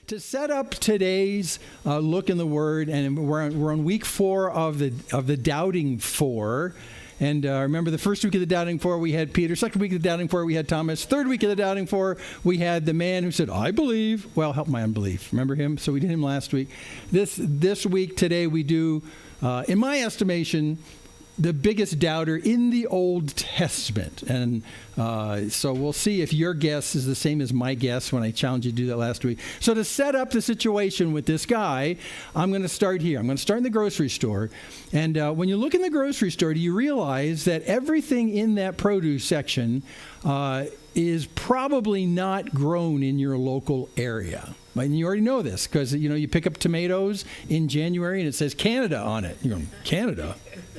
To set up today's look in the Word, and we're on week 4 of the Doubting Four. And remember, the first week of the Doubting Four, we had Peter. Second week of the Doubting Four, we had Thomas. Third week of the Doubting Four, we had the man who said, "I believe." Well, help my unbelief. Remember him? So we did him last week. This week, today, we do, in my estimation, the biggest doubter in the Old Testament. And so we'll see if your guess is the same as my guess when I challenged you to do that last week. So to set up the situation with this guy, I'm going to start here. I'm going to start in the grocery store. And when you look in the grocery store, do you realize that everything in that produce section is probably not grown in your local area? And you already know this because, you pick up tomatoes in January and it says Canada on it. You're going, Canada?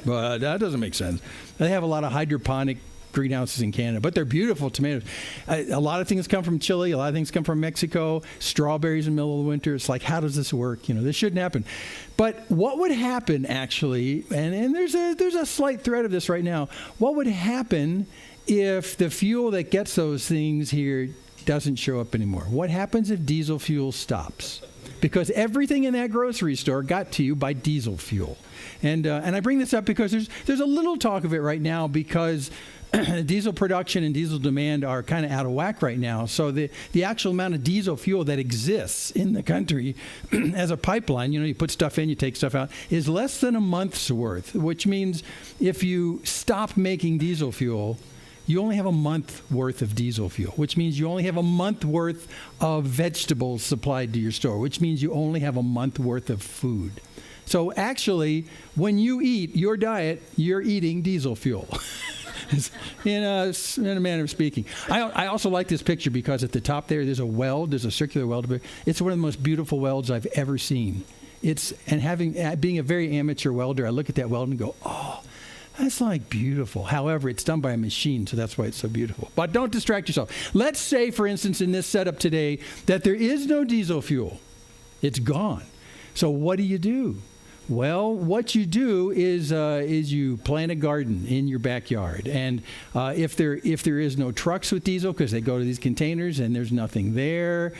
But that doesn't make sense. They have a lot of hydroponic greenhouses in Canada, but they're beautiful tomatoes. A lot of things come from Chile. A lot of things come from Mexico. Strawberries in the middle of the winter. It's like, how does this work? This shouldn't happen. But what would happen, actually, and there's a slight thread of this right now, what would happen if the fuel that gets those things here doesn't show up anymore? What happens if diesel fuel stops? Because everything in that grocery store got to you by diesel fuel. And I bring this up because there's a little talk of it right now because diesel production and diesel demand are kind of out of whack right now. So the actual amount of diesel fuel that exists in the country as a pipeline, you put stuff in, you take stuff out, is less than a month's worth, which means if you stop making diesel fuel, you only have a month worth of diesel fuel, which means you only have a month worth of vegetables supplied to your store, which means you only have a month worth of food. So actually, when you eat your diet, you're eating diesel fuel. in a manner of speaking. I also like this picture because at the top there's a weld, there's a circular weld. It's one of the most beautiful welds I've ever seen. Being a very amateur welder, I look at that weld and go, oh, that's like beautiful. However, it's done by a machine, so that's why it's so beautiful. But don't distract yourself. Let's say, for instance, in this setup today, that there is no diesel fuel. It's gone. So what do? Well, what you do is you plant a garden in your backyard, and if there is no trucks with diesel because they go to these containers and there's nothing there,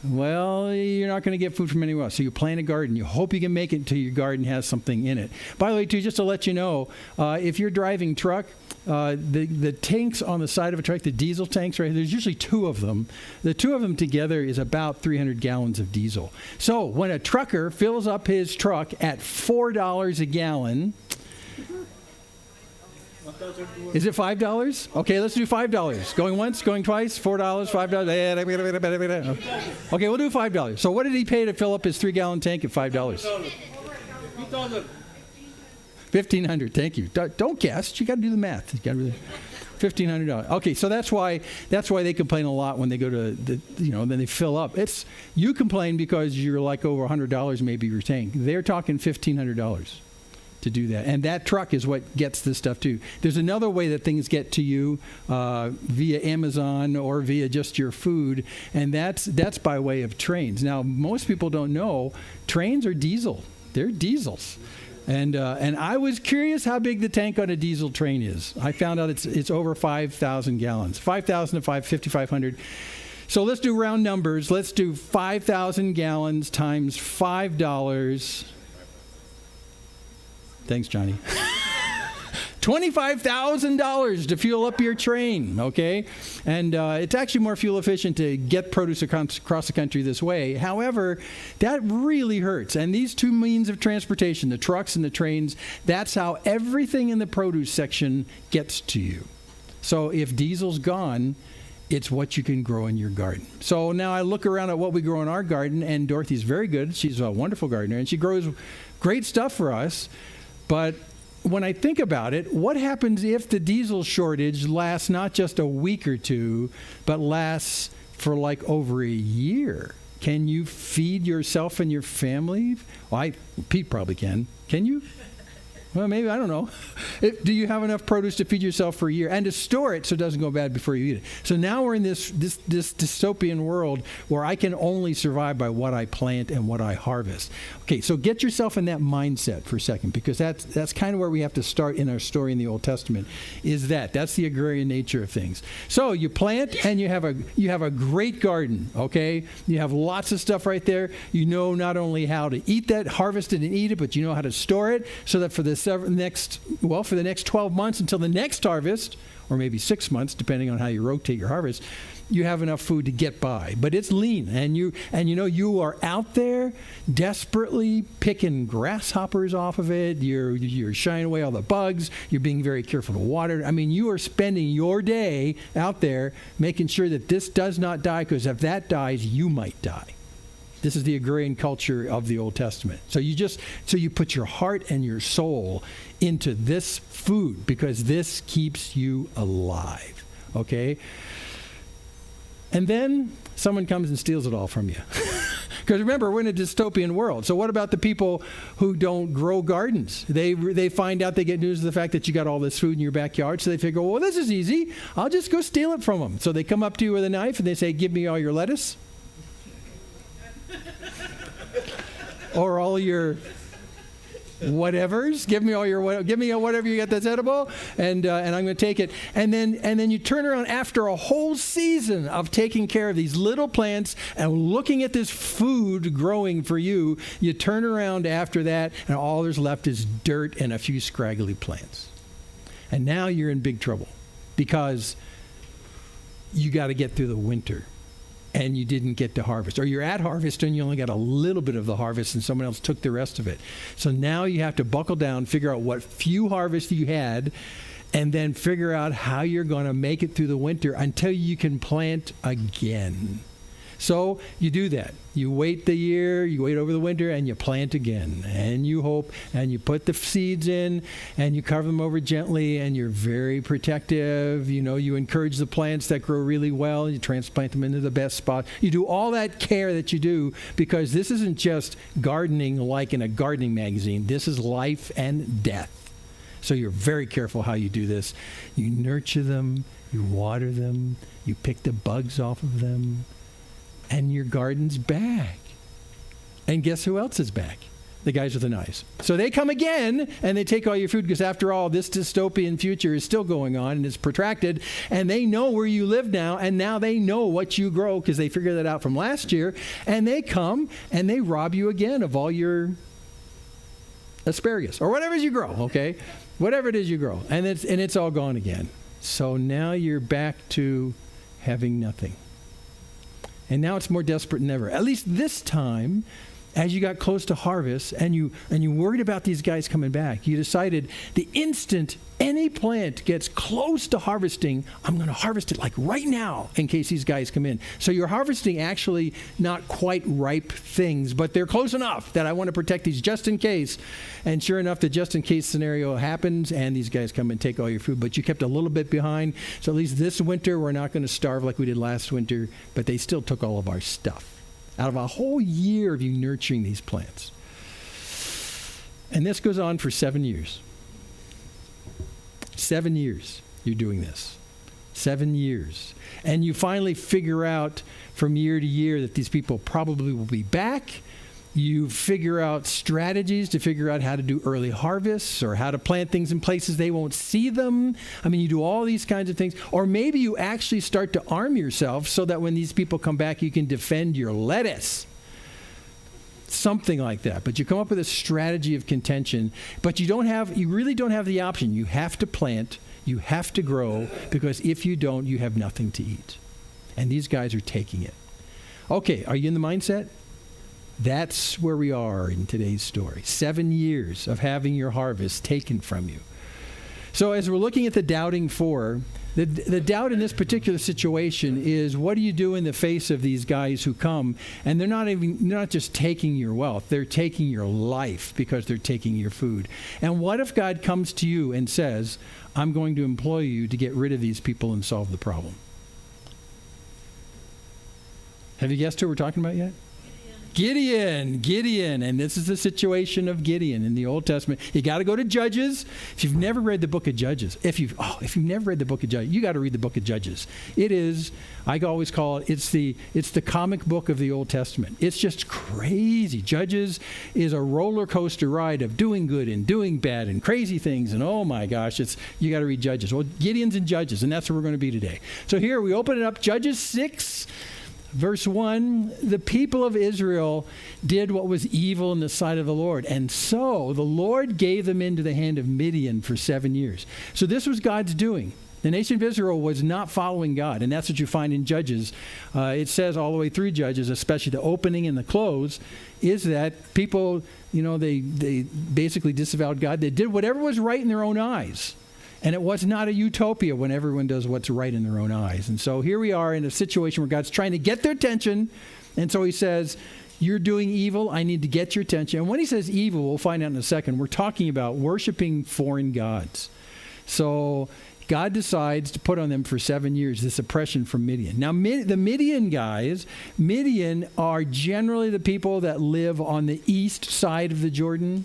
well, you're not going to get food from anywhere else. So you plant a garden. You hope you can make it until your garden has something in it. By the way, too, just to let you know, if you're driving truck, the tanks on the side of a truck, the diesel tanks, right, there's usually 2 of them. The 2 of them together is about 300 gallons of diesel. So when a trucker fills up his truck at $4 a gallon, is it $5? Okay, let's do $5. Going once, going twice, $4, $5. Okay, we'll do $5. So what did he pay to fill up his 3-gallon tank at $5? $1,500. Thank you. Don't guess. You got to do the math. You got to $1,500. Okay, so that's why they complain a lot when they go to then they fill up. You complain because you're like over $100 maybe your tank. They're talking $1,500 to do that, and that truck is what gets this stuff too. There's another way that things get to you via Amazon or via just your food, and that's by way of trains. Now, most people don't know trains are diesel. They're diesels. And I was curious how big the tank on a diesel train is. I found out it's over 5,000 gallons. 5,000 to 5,500. So let's do round numbers. Let's do 5,000 gallons times $5. Thanks, Johnny. $25,000 to fuel up your train, okay? And it's actually more fuel efficient to get produce across the country this way. However, that really hurts. And these 2 means of transportation, the trucks and the trains, that's how everything in the produce section gets to you. So if diesel's gone, it's what you can grow in your garden. So now I look around at what we grow in our garden, and Dorothy's very good. She's a wonderful gardener, and she grows great stuff for us. But when I think about it, what happens if the diesel shortage lasts not just a week or 2, but lasts for like over a year? Can you feed yourself and your family? Well, Pete probably can. Can you? Well, maybe, I don't know. Do you have enough produce to feed yourself for a year and to store it so it doesn't go bad before you eat it? So now we're in this dystopian world where I can only survive by what I plant and what I harvest. Okay, so get yourself in that mindset for a second, because that's kind of where we have to start in our story in the Old Testament, that's the agrarian nature of things. So you plant and you have a great garden, okay? You have lots of stuff right there. You know not only how to eat that, harvest it and eat it, but you know how to store it so that for the next 12 months until the next harvest, or maybe 6 months, depending on how you rotate your harvest, you have enough food to get by. But it's lean, and you are out there desperately picking grasshoppers off of it. You're shying away all the bugs. You're being very careful to water. I mean, you are spending your day out there making sure that this does not die, because if that dies, you might die. This is the agrarian culture of the Old Testament. So you put your heart and your soul into this food because this keeps you alive. Okay? And then someone comes and steals it all from you. Because remember, we're in a dystopian world. So what about the people who don't grow gardens? They find out, they get news of the fact that you got all this food in your backyard, so they figure, well, this is easy. I'll just go steal it from them. So they come up to you with a knife and they say, give me all your lettuce. Or all your whatevers. Give me whatever you got that's edible, and I'm going to take it. And then you turn around after a whole season of taking care of these little plants and looking at this food growing for you. You turn around after that, and all there's left is dirt and a few scraggly plants. And now you're in big trouble because you got to get through the winter. And you didn't get to harvest. Or you're at harvest and you only got a little bit of the harvest and someone else took the rest of it. So now you have to buckle down, figure out what few harvests you had, and then figure out how you're going to make it through the winter until you can plant again. So you do that. You wait the year, you wait over the winter, and you plant again. And you hope, and you put the seeds in, and you cover them over gently, and you're very protective. You encourage the plants that grow really well. You transplant them into the best spot. You do all that care that you do, because this isn't just gardening like in a gardening magazine. This is life and death. So you're very careful how you do this. You nurture them, you water them, you pick the bugs off of them, and your garden's back. And guess who else is back? The guys with the knives. So they come again, and they take all your food, because after all, this dystopian future is still going on, and it's protracted, and they know where you live now, and now they know what you grow, because they figured that out from last year, and they come, and they rob you again of all your asparagus, or whatever it is you grow, okay? Whatever it is you grow, and it's all gone again. So now you're back to having nothing. And now it's more desperate than ever. At least this time, as you got close to harvest and you worried about these guys coming back, you decided the instant any plant gets close to harvesting, I'm going to harvest it like right now in case these guys come in. So you're harvesting actually not quite ripe things, but they're close enough that I want to protect these just in case. And sure enough, the just in case scenario happens and these guys come and take all your food, but you kept a little bit behind. So at least this winter, we're not going to starve like we did last winter, but they still took all of our stuff out of a whole year of you nurturing these plants. And this goes on for 7 years. 7 years you're doing this. 7 years. And you finally figure out from year to year that these people probably will be back. You figure out strategies to figure out how to do early harvests or how to plant things in places they won't see them. I mean, you do all these kinds of things. Or maybe you actually start to arm yourself so that when these people come back, you can defend your lettuce. Something like that. But you come up with a strategy of contention, but you really don't have the option. You have to plant, you have to grow, because if you don't, you have nothing to eat. And these guys are taking it. Okay, are you in the mindset? That's where we are in today's story. 7 years of having your harvest taken from you. So as we're looking at the doubting four, the doubt in this particular situation is, what do you do in the face of these guys who come, and they're not just taking your wealth, they're taking your life because they're taking your food. And what if God comes to you and says, I'm going to employ you to get rid of these people and solve the problem? Have you guessed who we're talking about yet? Gideon, and this is the situation of Gideon in the Old Testament. You got to go to Judges. If you've never read the book of Judges, if you've never read the book of Judges, you got to read the book of Judges. It is, I always call it, it's the comic book of the Old Testament. It's just crazy. Judges is a roller coaster ride of doing good and doing bad and crazy things, and oh my gosh, you got to read Judges. Well, Gideon's in Judges, and that's where we're going to be today. So here we open it up, Judges 6. Verse 1, the people of Israel did what was evil in the sight of the Lord. And so the Lord gave them into the hand of Midian for 7 years. So this was God's doing. The nation of Israel was not following God. And that's what you find in Judges. It says all the way through Judges, especially the opening and the close, is that people, they basically disavowed God. They did whatever was right in their own eyes. And it was not a utopia when everyone does what's right in their own eyes. And so here we are in a situation where God's trying to get their attention. And so he says, you're doing evil. I need to get your attention. And when he says evil, we'll find out in a second, we're talking about worshiping foreign gods. So God decides to put on them for 7 years this oppression from Midian. Now, the Midian guys, Midian are generally the people that live on the east side of the Jordan.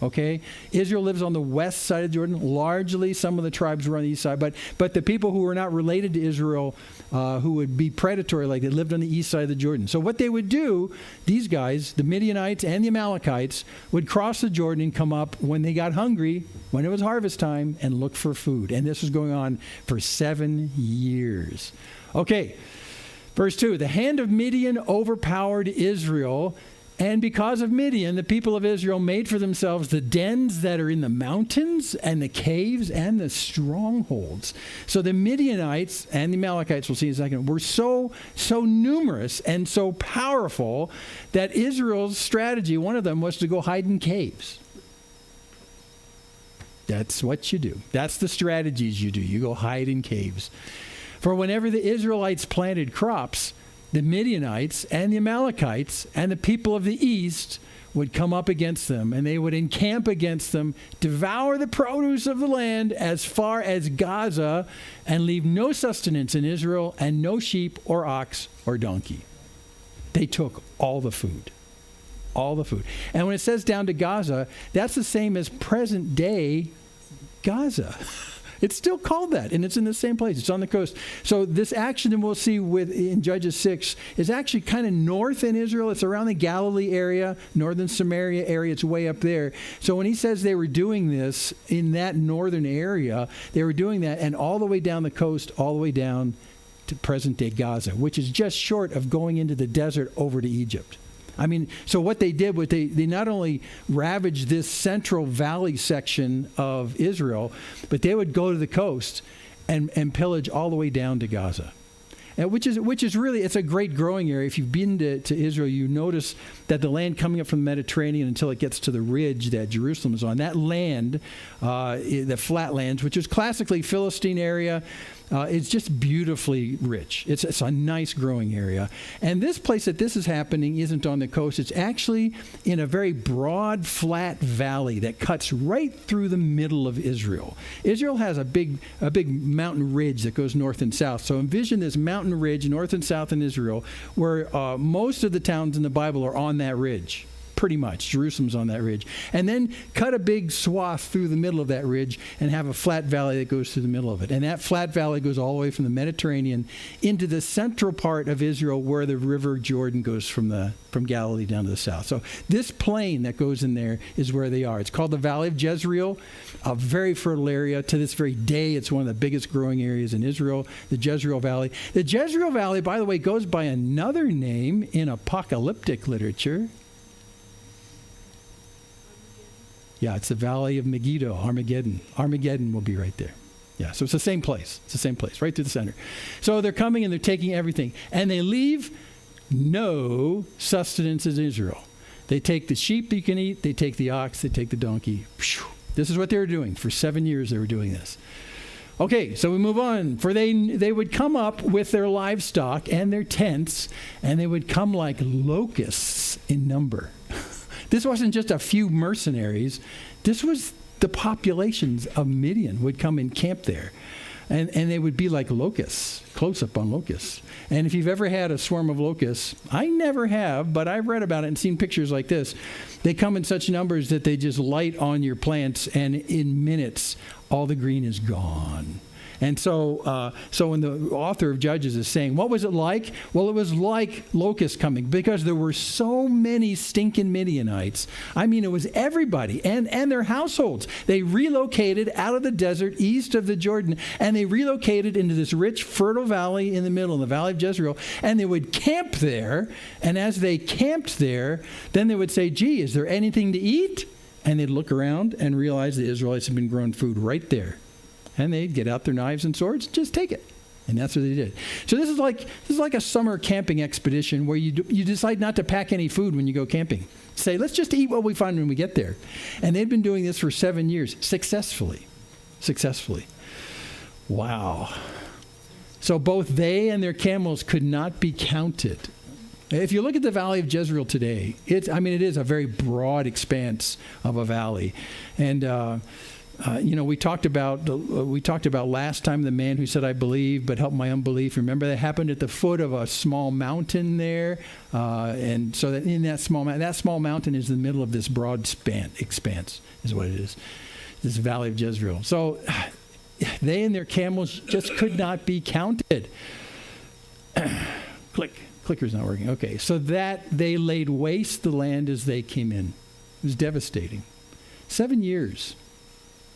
Okay, Israel lives on the west side of Jordan. Largely, some of the tribes were on the east side, but the people who were not related to Israel, who would be predatory, like they lived on the east side of the Jordan. So what they would do, these guys, the Midianites and the Amalekites, would cross the Jordan and come up when they got hungry, when it was harvest time, and look for food. And this was going on for 7 years. Okay, verse 2, the hand of Midian overpowered Israel. And because of Midian, the people of Israel made for themselves the dens that are in the mountains and the caves and the strongholds. So the Midianites and the Amalekites, we'll see in a second, were so numerous and so powerful that Israel's strategy, one of them, was to go hide in caves. That's what you do. That's the strategies you do. You go hide in caves. For whenever the Israelites planted crops, the Midianites and the Amalekites and the people of the east would come up against them, and they would encamp against them, devour the produce of the land as far as Gaza, and leave no sustenance in Israel, and no sheep or ox or donkey. They took all the food. All the food. And when it says down to Gaza, that's the same as present day Gaza. It's still called that, and it's in the same place. It's on the coast. So this action that we'll see in Judges 6 is actually kind of north in Israel. It's around the Galilee area, northern Samaria area. It's way up there. So when he says they were doing this in that northern area, they were doing that, and all the way down the coast, all the way down to present-day Gaza, which is just short of going into the desert over to Egypt. I mean, so what they did was they not only ravaged this central valley section of Israel, but they would go to the coast and pillage all the way down to Gaza. And which is really, it's a great growing area. If you've been to Israel, you notice that the land coming up from the Mediterranean until it gets to the ridge that Jerusalem is on, that land, the flatlands, which is classically Philistine area, it's just beautifully rich. It's a nice growing area. And this place that this is happening isn't on the coast. It's actually in a very broad, flat valley that cuts right through the middle of Israel. Israel has a big mountain ridge that goes north and south. So envision this mountain ridge north and south in Israel, where most of the towns in the Bible are on that ridge. Pretty much. Jerusalem's on that ridge. And then cut a big swath through the middle of that ridge and have a flat valley that goes through the middle of it. And that flat valley goes all the way from the Mediterranean into the central part of Israel where the river Jordan goes from Galilee down to the south. So this plain that goes in there is where they are. It's called the Valley of Jezreel, a very fertile area. To this very day, it's one of the biggest growing areas in Israel, the Jezreel Valley. The Jezreel Valley, by the way, goes by another name in apocalyptic literature. Yeah, it's the Valley of Megiddo, Armageddon. Armageddon will be right there. Yeah, so it's the same place. It's the same place, right through the center. So they're coming and they're taking everything. And they leave no sustenance in Israel. They take the sheep you can eat. They take the ox. They take the donkey. This is what they were doing. For 7 years they were doing this. Okay, so we move on. For they would come up with their livestock and their tents, and they would come like locusts in number. This wasn't just a few mercenaries. This was the populations of Midian would come and camp there. And they would be like locusts, close up on locusts. And if you've ever had a swarm of locusts, I never have, but I've read about it and seen pictures like this. They come in such numbers that they just light on your plants, and in minutes, all the green is gone. And so when the author of Judges is saying, what was it like? Well, it was like locusts coming, because there were so many stinking Midianites. I mean, it was everybody and their households. They relocated out of the desert east of the Jordan, and they relocated into this rich, fertile valley in the middle, in the valley of Jezreel, and they would camp there. And as they camped there, then they would say, gee, is there anything to eat? And they'd look around and realize the Israelites had been growing food right there. And they'd get out their knives and swords, just take it. And that's what they did. So this is like a summer camping expedition where you decide not to pack any food when you go camping. Say, let's just eat what we find when we get there. And they've been doing this for 7 years, successfully. Wow. So both they and their camels could not be counted. If you look at the Valley of Jezreel today, it is a very broad expanse of a valley. And we talked about last time the man who said, I believe, but help my unbelief. Remember, that happened at the foot of a small mountain there. And so that in that small mountain is the middle of this broad expanse, is what it is, this Valley of Jezreel. So they and their camels just could not be counted. Clicker's not working. Okay, so that they laid waste the land as they came in. It was devastating. 7 years.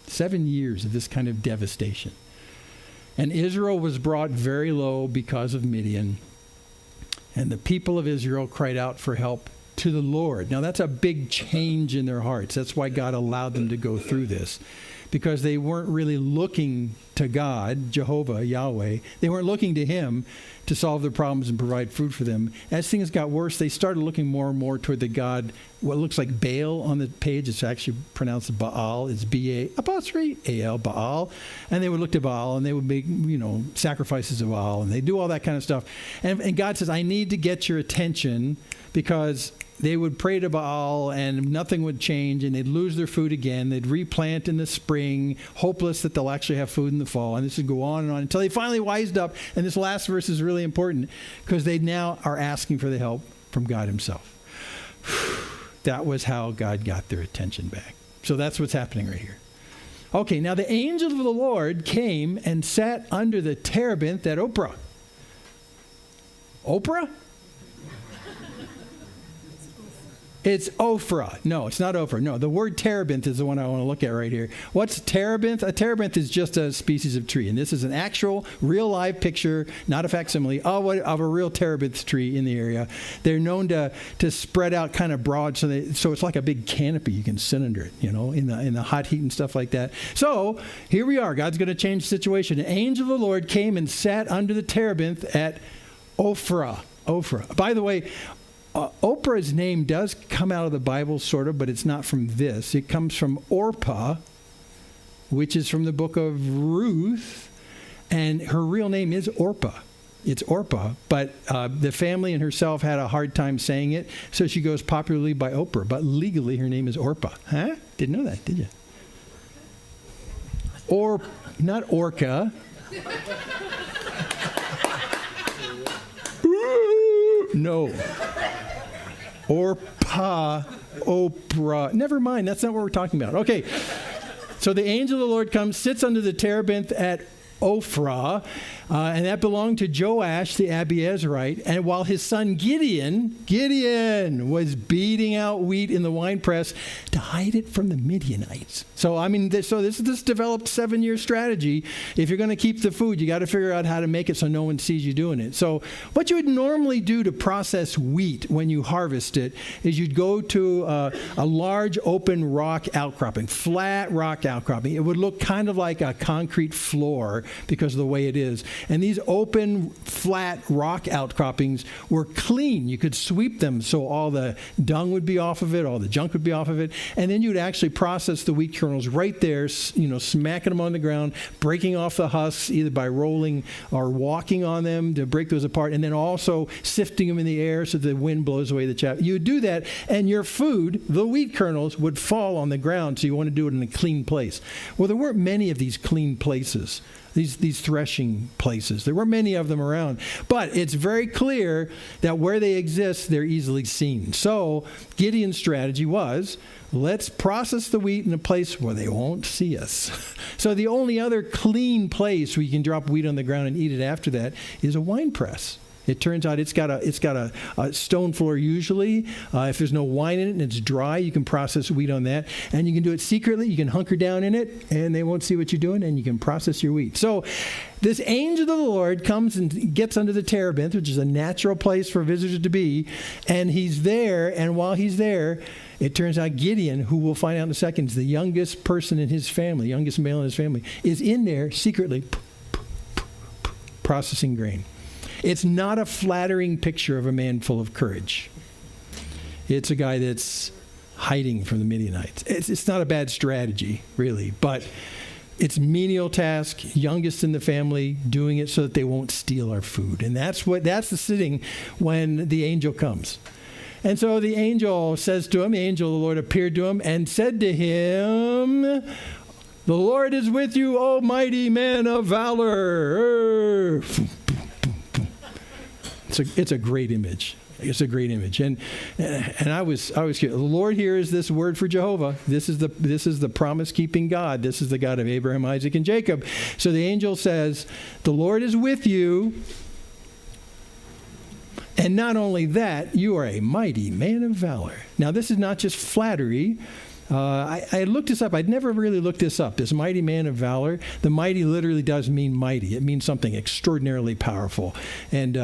7 years of this kind of devastation. And Israel was brought very low because of Midian. And the people of Israel cried out for help to the Lord. Now that's a big change in their hearts. That's why God allowed them to go through this. Because they weren't really looking to God, Jehovah, Yahweh. They weren't looking to him to solve their problems and provide food for them. As things got worse, they started looking more and more toward the god, what looks like Baal on the page. It's actually pronounced Baal. It's B-A-A-L, Baal. And they would look to Baal, and they would make, sacrifices to Baal, and they do all that kind of stuff. And God says, I need to get your attention, because they would pray to Baal and nothing would change, and they'd lose their food again. They'd replant in the spring, hopeless that they'll actually have food in the fall. And this would go on and on until they finally wised up. And this last verse is really important, because they now are asking for the help from God himself. That was how God got their attention back. So that's what's happening right here. Okay, now the angel of the Lord came and sat under the terebinth at Ophrah. Oprah? It's Ophrah. No, it's not Ophrah. No, the word terebinth is the one I want to look at right here. What's terebinth? A terebinth is just a species of tree. And this is an actual, real live picture, not a facsimile, of a real terebinth tree in the area. They're known to spread out kind of broad, so it's like a big canopy. You can sit under it, in the hot heat and stuff like that. So here we are. God's going to change the situation. An angel of the Lord came and sat under the terebinth at Ophrah. By the way, Oprah's name does come out of the Bible, sort of, but it's not from this. It comes from Orpah, which is from the book of Ruth, and her real name is Orpah. It's Orpah, but the family and herself had a hard time saying it, so she goes popularly by Oprah, but legally her name is Orpah. Huh? Didn't know that, did you? Or, not Orca. No. Orpah, Oprah. Never mind, that's not what we're talking about. Okay, so the angel of the Lord comes, sits under the terebinth at Ophrah, and that belonged to Joash the Abiezrite. And while his son Gideon was beating out wheat in the winepress to hide it from the Midianites. So this developed 7-year strategy. If you're going to keep the food, you got to figure out how to make it so no one sees you doing it. So what you would normally do to process wheat when you harvest it is you'd go to a large open rock outcropping, flat rock outcropping. It would look kind of like a concrete floor because of the way it is. And these open, flat rock outcroppings were clean. You could sweep them so all the dung would be off of it, all the junk would be off of it. And then you'd actually process the wheat kernels right there, smacking them on the ground, breaking off the husks, either by rolling or walking on them to break those apart, and then also sifting them in the air so the wind blows away the chaff. You would do that, and your food, the wheat kernels, would fall on the ground, so you want to do it in a clean place. Well, there weren't many of these clean places these threshing places. There were many of them around. But it's very clear that where they exist, they're easily seen. So Gideon's strategy was, let's process the wheat in a place where they won't see us. So the only other clean place where you can drop wheat on the ground and eat it after that is a wine press. It turns out it's got a stone floor usually. If there's no wine in it and it's dry, you can process wheat on that. And you can do it secretly. You can hunker down in it, and they won't see what you're doing, and you can process your wheat. So this angel of the Lord comes and gets under the terebinth, which is a natural place for visitors to be, and he's there, and while he's there, it turns out Gideon, who we'll find out in a second, is the youngest person in his family, youngest male in his family, is in there secretly processing grain. It's not a flattering picture of a man full of courage. It's a guy that's hiding from the Midianites. It's not a bad strategy, really, but it's menial task, youngest in the family, doing it so that they won't steal our food. And that's the sitting when the angel comes. And so the angel says to him, the angel of the Lord appeared to him and said to him, "The Lord is with you, O mighty man of valor." It's a great image. It's a great image. And I was curious. The Lord here is this word for Jehovah. This is the promise-keeping God. This is the God of Abraham, Isaac, and Jacob. So the angel says, "The Lord is with you. And not only that, you are a mighty man of valor." Now, this is not just flattery. I looked this up. I'd never really looked this up. This mighty man of valor. The mighty literally does mean mighty. It means something extraordinarily powerful. And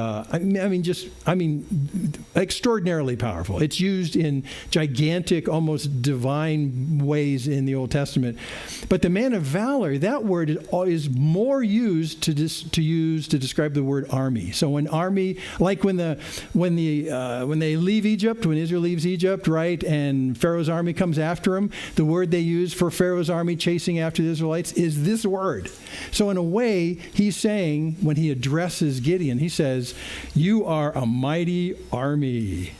extraordinarily powerful. It's used in gigantic, almost divine ways in the Old Testament. But the man of valor, that word is more used to describe the word army. So an army, like when they leave Egypt, when Israel leaves Egypt, right, and Pharaoh's army comes after them, the word they use for Pharaoh's army chasing after the Israelites is this word. So in a way, he's saying, when he addresses Gideon, he says, "You are a mighty army."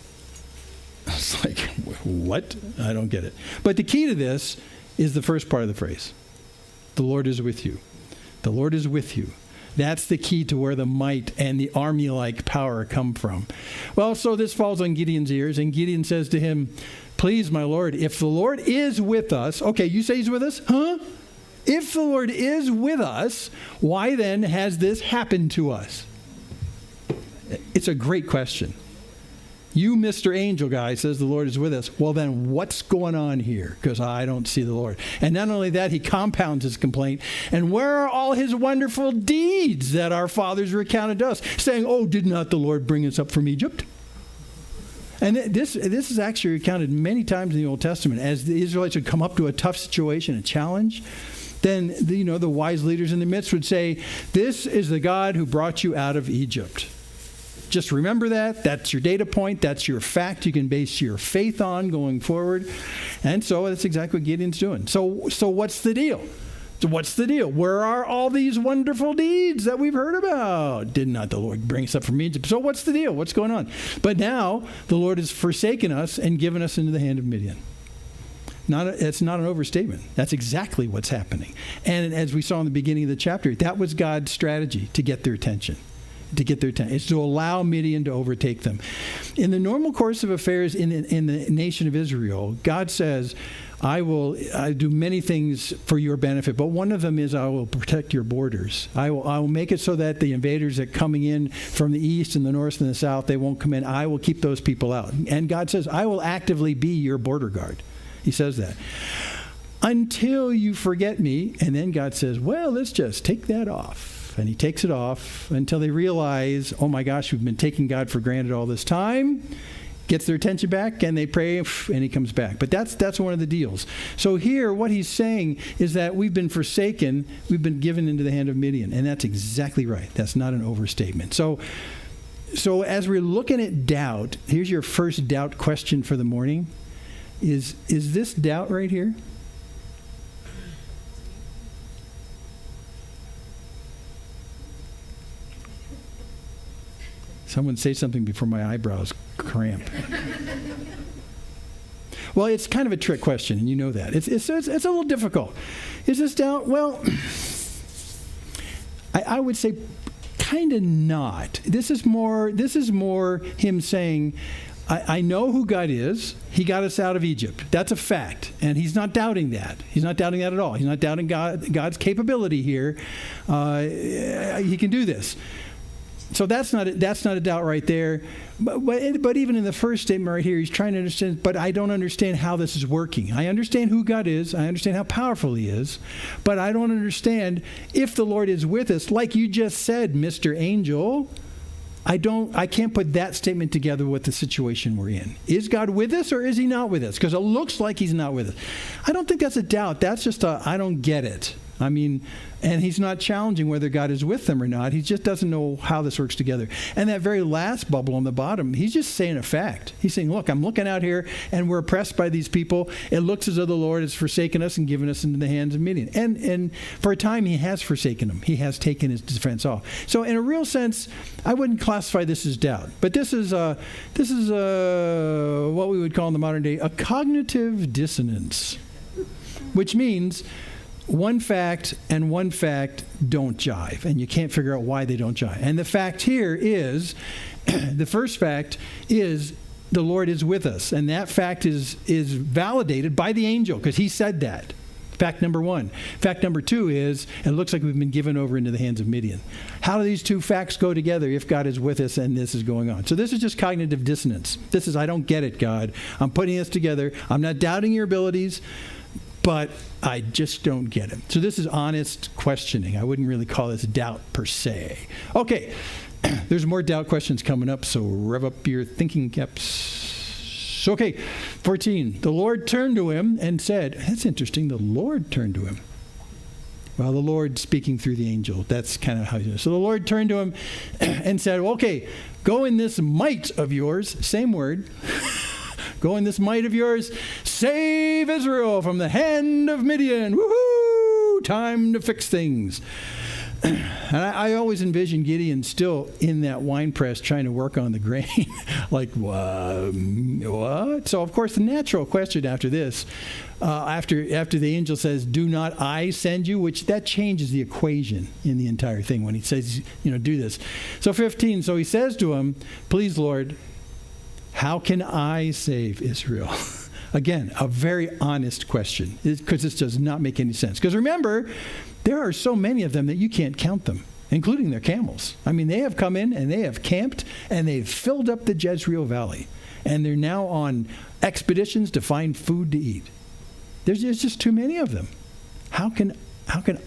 It's like, what? I don't get it. But the key to this is the first part of the phrase. The Lord is with you. The Lord is with you. That's the key to where the might and the army-like power come from. Well, so this falls on Gideon's ears, and Gideon says to him, "Please, my Lord, if the Lord is with us..." Okay, you say he's with us? Huh? If the Lord is with us, why then has this happened to us? It's a great question. You, Mr. Angel guy, says the Lord is with us. Well, then what's going on here? Because I don't see the Lord. And not only that, he compounds his complaint. And where are all his wonderful deeds that our fathers recounted to us? Saying, "Oh, did not the Lord bring us up from Egypt?" And this is actually recounted many times in the Old Testament. As the Israelites would come up to a tough situation, a challenge, then the wise leaders in the midst would say, "This is the God who brought you out of Egypt." Just remember that. That's your data point. That's your fact you can base your faith on going forward. And so that's exactly what Gideon's doing. So what's the deal? What's the deal? Where are all these wonderful deeds that we've heard about? Did not the Lord bring us up from Egypt? So what's the deal? What's going on? But now the Lord has forsaken us and given us into the hand of Midian. It's not an overstatement. That's exactly what's happening. And as we saw in the beginning of the chapter, that was God's strategy to get their attention. It's to allow Midian to overtake them. In the normal course of affairs in the nation of Israel, God says, I do many things for your benefit, but one of them is I will protect your borders. I will make it so that the invaders that are coming in from the east and the north and the south, they won't come in. I will keep those people out. And God says, I will actively be your border guard. He says that. Until you forget me. And then God says, well, let's just take that off. And he takes it off until they realize, oh my gosh, we've been taking God for granted all this time. Gets their attention back, and they pray, and he comes back. But that's one of the deals. So here, what he's saying is that we've been forsaken, we've been given into the hand of Midian. And that's exactly right. That's not an overstatement. So as we're looking at doubt, here's your first doubt question for the morning. Is this doubt right here? Someone say something before my eyebrows cramp. Well, it's kind of a trick question, and you know that. It's a little difficult. Is this doubt? Well, I would say kind of not. This is more him saying, I know who God is. He got us out of Egypt. That's a fact. And he's not doubting that. He's not doubting that at all. He's not doubting God's capability here. He can do this. So that's not a doubt right there. But even in the first statement right here, he's trying to understand, but I don't understand how this is working. I understand who God is. I understand how powerful he is. But I don't understand if the Lord is with us, like you just said, Mr. Angel. I can't put that statement together with the situation we're in. Is God with us or is he not with us? Because it looks like he's not with us. I don't think that's a doubt. That's just I don't get it. I mean, and he's not challenging whether God is with them or not. He just doesn't know how this works together. And that very last bubble on the bottom, he's just saying a fact. He's saying, look, I'm looking out here and we're oppressed by these people. It looks as though the Lord has forsaken us and given us into the hands of Midian. And for a time, he has forsaken them. He has taken his defense off. So in a real sense, I wouldn't classify this as doubt. But this is what we would call in the modern day a cognitive dissonance, which means one fact and one fact don't jive, and you can't figure out why they don't jive. And the fact here is, the first fact is the Lord is with us, and that fact is validated by the angel, because he said that. Fact number one. Fact number two is, it looks like we've been given over into the hands of Midian. How do these two facts go together if God is with us and this is going on? So this is just cognitive dissonance. This is, I don't get it, God. I'm putting this together. I'm not doubting your abilities, but I just don't get it. So this is honest questioning. I wouldn't really call this doubt per se. Okay, there's more doubt questions coming up, so rev up your thinking caps. Okay, 14. The Lord turned to him and said, that's interesting, the Lord turned to him. Well, the Lord speaking through the angel. That's kind of how he does it. So the Lord turned to him and said, okay, go in this might of yours, same word, go in this might of yours, save Israel from the hand of Midian. Woohoo! Time to fix things. And I always envision Gideon still in that wine press trying to work on the grain. Like, what? So, of course, the natural question after this, after the angel says, do not I send you, which that changes the equation in the entire thing when he says, do this. So 15, so he says to him, please, Lord, how can I save Israel? Again, a very honest question, because this does not make any sense. Because remember, there are so many of them that you can't count them, including their camels. I mean, they have come in and they have camped and they've filled up the Jezreel Valley. And they're now on expeditions to find food to eat. There's just too many of them. How can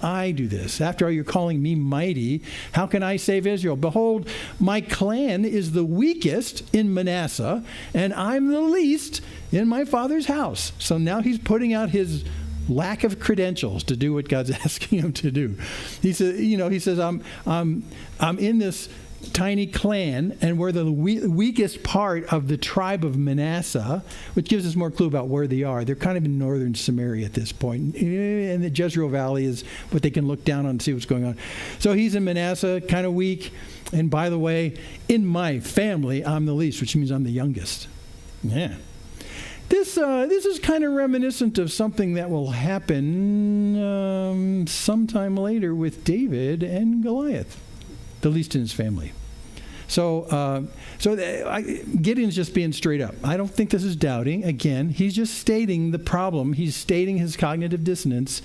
I do this? After all, you're calling me mighty. How can I save Israel? Behold, my clan is the weakest in Manasseh, and I'm the least in my father's house. So now he's putting out his lack of credentials to do what God's asking him to do. He says, I'm in this tiny clan, and we're the weakest part of the tribe of Manasseh, which gives us more clue about where they are. They're kind of in northern Samaria at this point, and the Jezreel Valley is what they can look down on and see what's going on. So he's in Manasseh, kind of weak, and by the way, in my family, I'm the least, which means I'm the youngest. Yeah. This is kind of reminiscent of something that will happen sometime later with David and Goliath, the least in his family. So Gideon's just being straight up. I don't think this is doubting. Again, he's just stating the problem. He's stating his cognitive dissonance.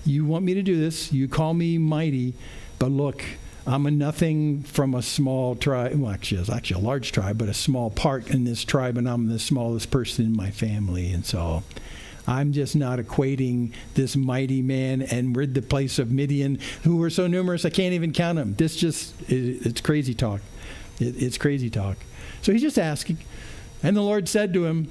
You want me to do this. You call me mighty, but look, I'm a nothing from a small tribe. Well, actually, it's actually a large tribe, but a small part in this tribe, and I'm the smallest person in my family. And so I'm just not equating this mighty man and rid the place of Midian, who were so numerous I can't even count them. It's crazy talk. It's crazy talk. So he's just asking. And the Lord said to him,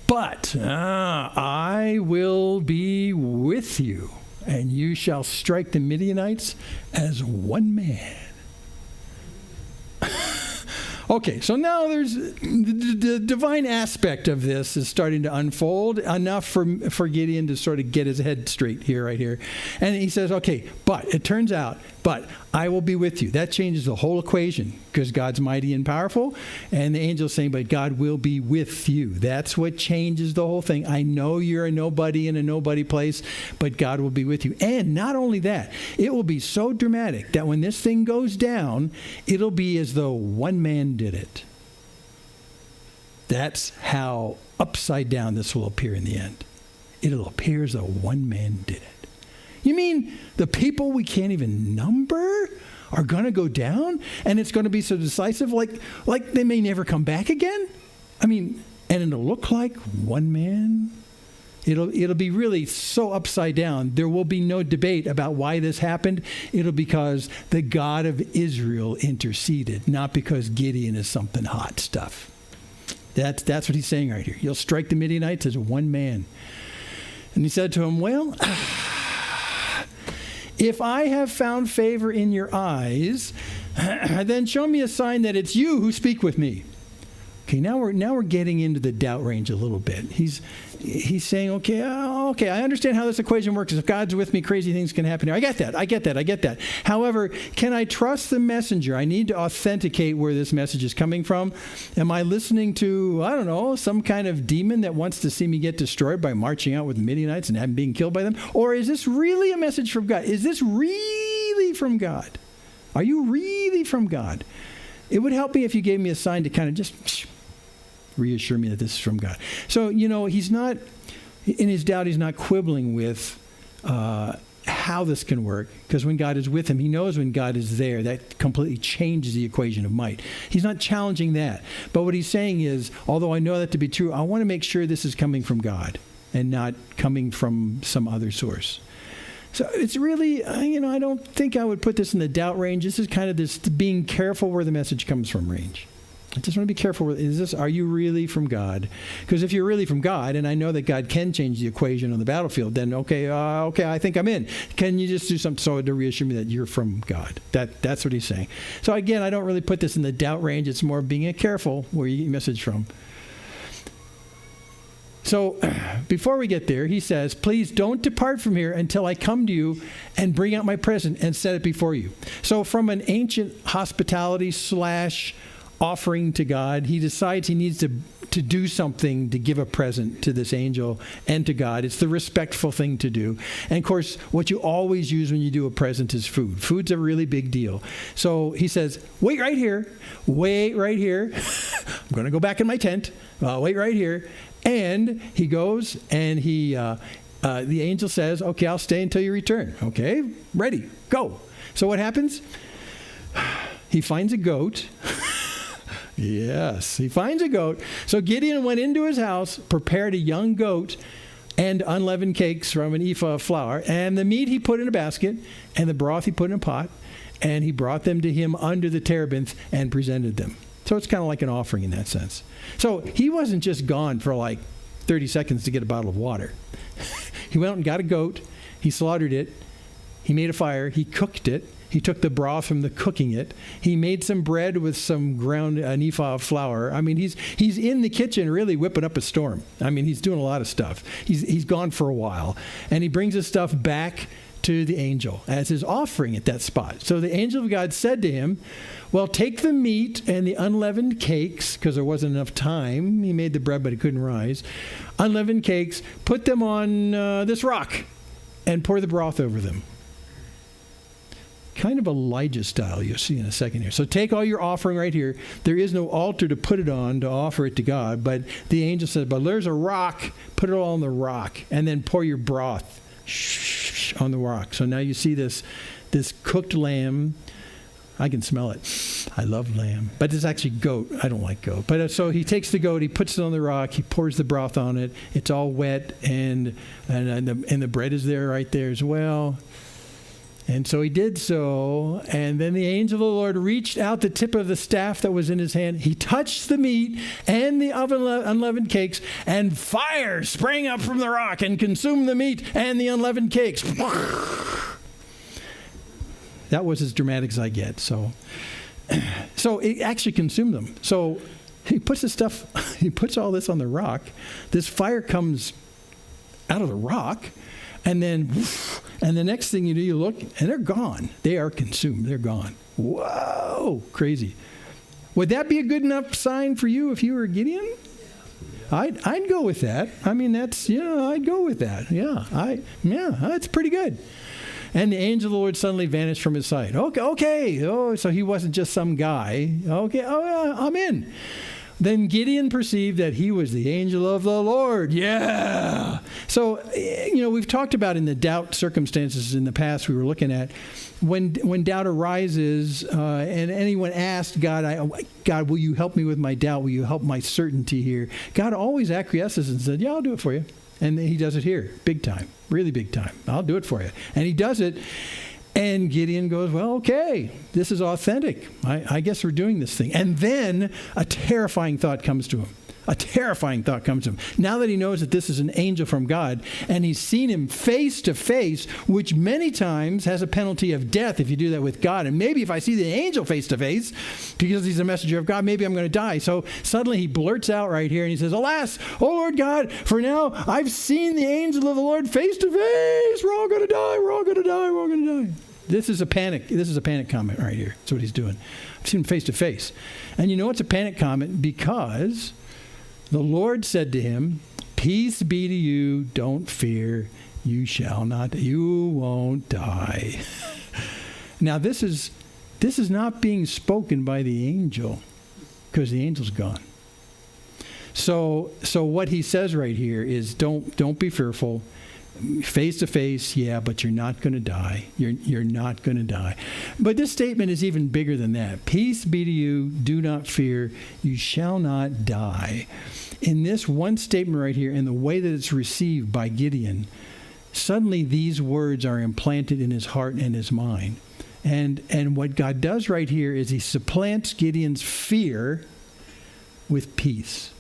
but I will be with you, and you shall strike the Midianites as one man. Okay, so now there's the divine aspect of this is starting to unfold enough for Gideon to sort of get his head straight here, right here. And he says, okay, but it turns out, but I will be with you. That changes the whole equation because God's mighty and powerful. And the angel's saying, but God will be with you. That's what changes the whole thing. I know you're a nobody in a nobody place, but God will be with you. And not only that, it will be so dramatic that when this thing goes down, it'll be as though one man did it. That's how upside down this will appear in the end. It'll appear as though one man did it. You mean the people we can't even number are going to go down, and it's going to be so decisive, like they may never come back again? I mean, and it'll look like one man. It'll be really so upside down. There will be no debate about why this happened. It'll be because the God of Israel interceded, not because Gideon is something hot stuff. That's what he's saying right here. You'll strike the Midianites as one man. And he said to him, well, if I have found favor in your eyes, then show me a sign that it's you who speak with me. Okay, now we're getting into the doubt range a little bit. He's saying, okay, I understand how this equation works. If God's with me, crazy things can happen here. I get that. However, can I trust the messenger? I need to authenticate where this message is coming from. Am I listening to, I don't know, some kind of demon that wants to see me get destroyed by marching out with the Midianites and being killed by them? Or is this really a message from God? Is this really from God? Are you really from God? It would help me if you gave me a sign to kind of just reassure me that this is from God. So, he's not, in his doubt, he's not quibbling with how this can work, because when God is with him, he knows when God is there. That completely changes the equation of might. He's not challenging that. But what he's saying is, although I know that to be true, I want to make sure this is coming from God and not coming from some other source. So it's really, I don't think I would put this in the doubt range. This is kind of this being careful where the message comes from range. I just want to be careful. Are you really from God? Because if you're really from God, and I know that God can change the equation on the battlefield, then okay, I think I'm in. Can you just do something so to reassure me that you're from God? That's what he's saying. So again, I don't really put this in the doubt range. It's more being careful where you get your message from. So before we get there, he says, please don't depart from here until I come to you and bring out my present and set it before you. So from an ancient hospitality / offering to God, he decides he needs to do something to give a present to this angel and to God. It's the respectful thing to do. And of course, what you always use when you do a present is food. Food's a really big deal. So he says, wait right here. I'm going to go back in my tent. Wait right here. And he goes and the angel says, okay, I'll stay until you return. Okay, ready, go. So what happens? He finds a goat. Yes, he finds a goat. So Gideon went into his house, prepared a young goat and unleavened cakes from an ephah of flour. And the meat he put in a basket, and the broth he put in a pot. And he brought them to him under the terebinth and presented them. So it's kind of like an offering in that sense. So he wasn't just gone for like 30 seconds to get a bottle of water. He went out and got a goat. He slaughtered it. He made a fire. He cooked it. He took the broth from the cooking it. He made some bread with some ground an ephah of flour. I mean, he's in the kitchen really whipping up a storm. I mean, he's doing a lot of stuff. He's gone for a while. And he brings his stuff back to the angel as his offering at that spot. So the angel of God said to him, well, take the meat and the unleavened cakes, because there wasn't enough time. He made the bread, but he couldn't rise. Unleavened cakes, put them on this rock and pour the broth over them. Kind of Elijah style, you'll see in a second here. So take all your offering right here. There is no altar to put it on to offer it to God, but the angel said, but there's a rock, put it all on the rock, and then pour your broth on the rock. So now you see this cooked lamb. I can smell it. I love lamb. But it's actually goat. I don't like goat. But so he takes the goat, he puts it on the rock, he pours the broth on it. It's all wet, and the bread is there right there as well. And so he did so, and then the angel of the Lord reached out the tip of the staff that was in his hand. He touched the meat and the unleavened cakes, and fire sprang up from the rock and consumed the meat and the unleavened cakes. That was as dramatic as I get. So it actually consumed them. So he puts all this on the rock. This fire comes out of the rock. And then, and the next thing you do, you look, and they're gone. They are consumed. They're gone. Whoa, crazy. Would that be a good enough sign for you if you were Gideon? I'd go with that. I mean, that's, I'd go with that. Yeah, that's pretty good. And the angel of the Lord suddenly vanished from his sight. Okay. Oh, so he wasn't just some guy. Okay, I'm in. Then Gideon perceived that he was the angel of the Lord. Yeah. So, we've talked about in the doubt circumstances in the past we were looking at, when doubt arises and anyone asked God, God, will you help me with my doubt? Will you help my certainty here? God always acquiesces and said, yeah, I'll do it for you. And he does it here, big time, really big time. I'll do it for you. And he does it. And Gideon goes, well, okay, this is authentic. I guess we're doing this thing. And then a terrifying thought comes to him. A terrifying thought comes to him. Now that he knows that this is an angel from God, and he's seen him face to face, which many times has a penalty of death if you do that with God. And maybe if I see the angel face to face, because he's a messenger of God, maybe I'm going to die. So suddenly he blurts out right here and he says, alas, oh Lord God, for now I've seen the angel of the Lord face to face. We're all going to die. We're all going to die. We're all going to die. This is a panic comment right here. That's what he's doing. I've seen him face to face. And it's a panic comment because the Lord said to him, peace be to you, don't fear, you won't die. Now this is not being spoken by the angel, because the angel's gone. So what he says right here is don't be fearful. Face to face, yeah, but you're not going to die. You're not going to die. But this statement is even bigger than that. Peace be to you, do not fear, you shall not die. In this one statement right here, and the way that it's received by Gideon, suddenly these words are implanted in his heart and his mind. And what God does right here is he supplants Gideon's fear with peace.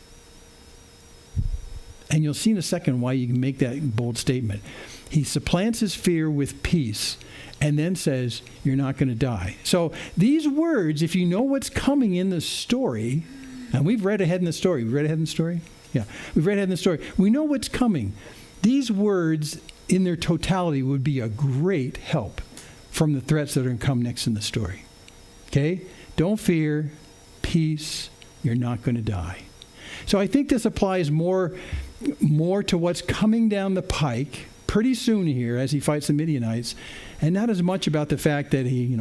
And you'll see in a second why you can make that bold statement. He supplants his fear with peace and then says, you're not going to die. So these words, if you know what's coming in the story, and we've read ahead in the story. We've read ahead in the story? Yeah, we've read ahead in the story. We know what's coming. These words in their totality would be a great help from the threats that are going to come next in the story. Okay? Don't fear, peace, you're not going to die. So I think this applies more to what's coming down the pike pretty soon here as he fights the Midianites, and not as much about the fact that he,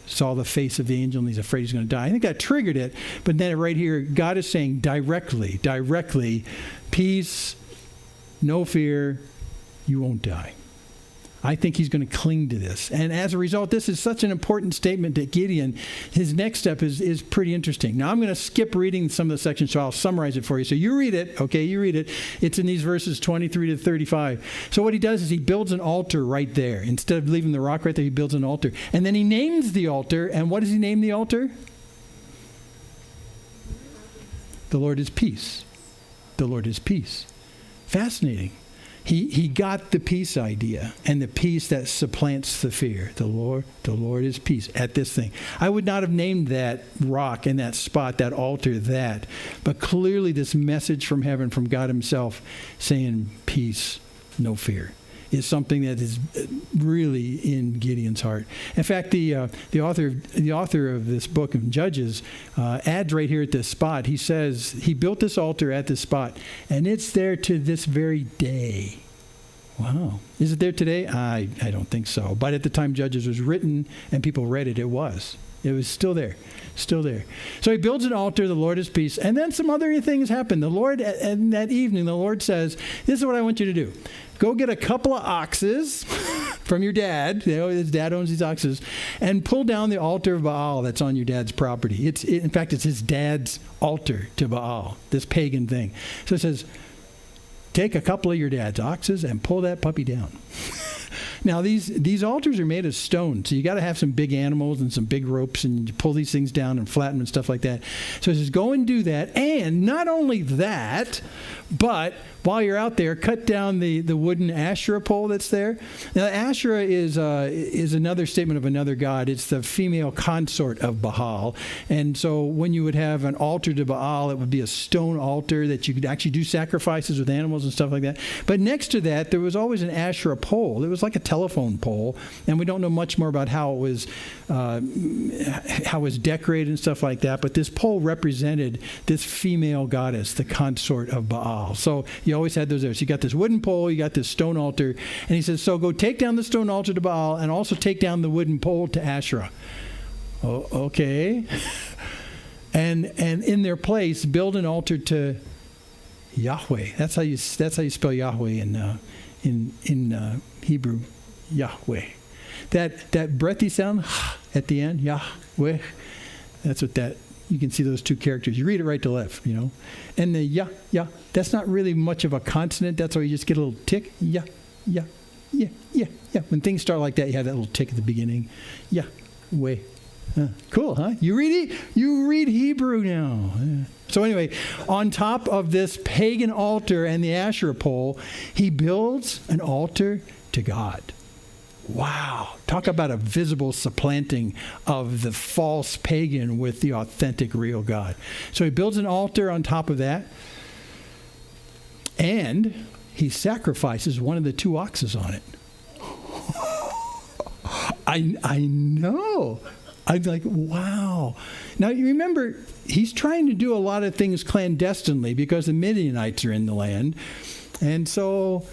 saw the face of the angel and he's afraid he's going to die. I think that triggered it, but then right here, God is saying directly, peace, no fear, you won't die. I think he's going to cling to this. And as a result, this is such an important statement to Gideon. His next step is pretty interesting. Now, I'm going to skip reading some of the sections, so I'll summarize it for you. So you read it, okay? You read it. It's in these verses 23 to 35. So what he does is he builds an altar right there. Instead of leaving the rock right there, he builds an altar. And then he names the altar. And what does he name the altar? The Lord is peace. The Lord is peace. Fascinating. He got the peace idea and the peace that supplants the fear. The Lord is peace at this thing. I would not have named that rock and that spot, that altar, that. But clearly this message from heaven, from God himself, saying peace, no fear, is something that is really in Gideon's heart. In fact, the author of this book of Judges adds right here at this spot, he says he built this altar at this spot, and it's there to this very day. Wow. Is it there today? I don't think so. But at the time Judges was written and people read it, it was. It was still there. Still there. So he builds an altar, the Lord is peace. And then some other things happen. The Lord, and that evening, the Lord says, this is what I want you to do. Go get a couple of oxes from your dad. His dad owns these oxes. And pull down the altar of Baal that's on your dad's property. In fact, it's his dad's altar to Baal, this pagan thing. So it says, take a couple of your dad's oxes and pull that puppy down. Now, these altars are made of stone, so you got to have some big animals and some big ropes, and you pull these things down and flatten them and stuff like that. So it says, go and do that. And not only that, but while you're out there, cut down the wooden Asherah pole that's there. Now, Asherah is another statement of another god. It's the female consort of Baal. And so when you would have an altar to Baal, it would be a stone altar that you could actually do sacrifices with animals and stuff like that. But next to that, there was always an Asherah pole. It was like a telephone pole. And we don't know much more about how it was decorated and stuff like that. But this pole represented this female goddess, the consort of Baal. So you always had those there. So you got this wooden pole, you got this stone altar, and he says, so go take down the stone altar to Baal and also take down the wooden pole to Asherah. Oh, okay. And in their place, build an altar to Yahweh. That's how you spell Yahweh in Hebrew. Yahweh. That breathy sound at the end, Yahweh. That's what that. You can see those two characters. You read it right to left, And the yeah, that's not really much of a consonant. That's why you just get a little tick. Yeah. When things start like that, you have that little tick at the beginning. Yeah, way. Cool, huh? You read Hebrew now. So anyway, on top of this pagan altar and the Asherah pole, he builds an altar to God. Wow. Talk about a visible supplanting of the false pagan with the authentic, real God. So he builds an altar on top of that, and he sacrifices one of the two oxes on it. I know. I'm like, wow. Now, you remember, he's trying to do a lot of things clandestinely because the Midianites are in the land. And so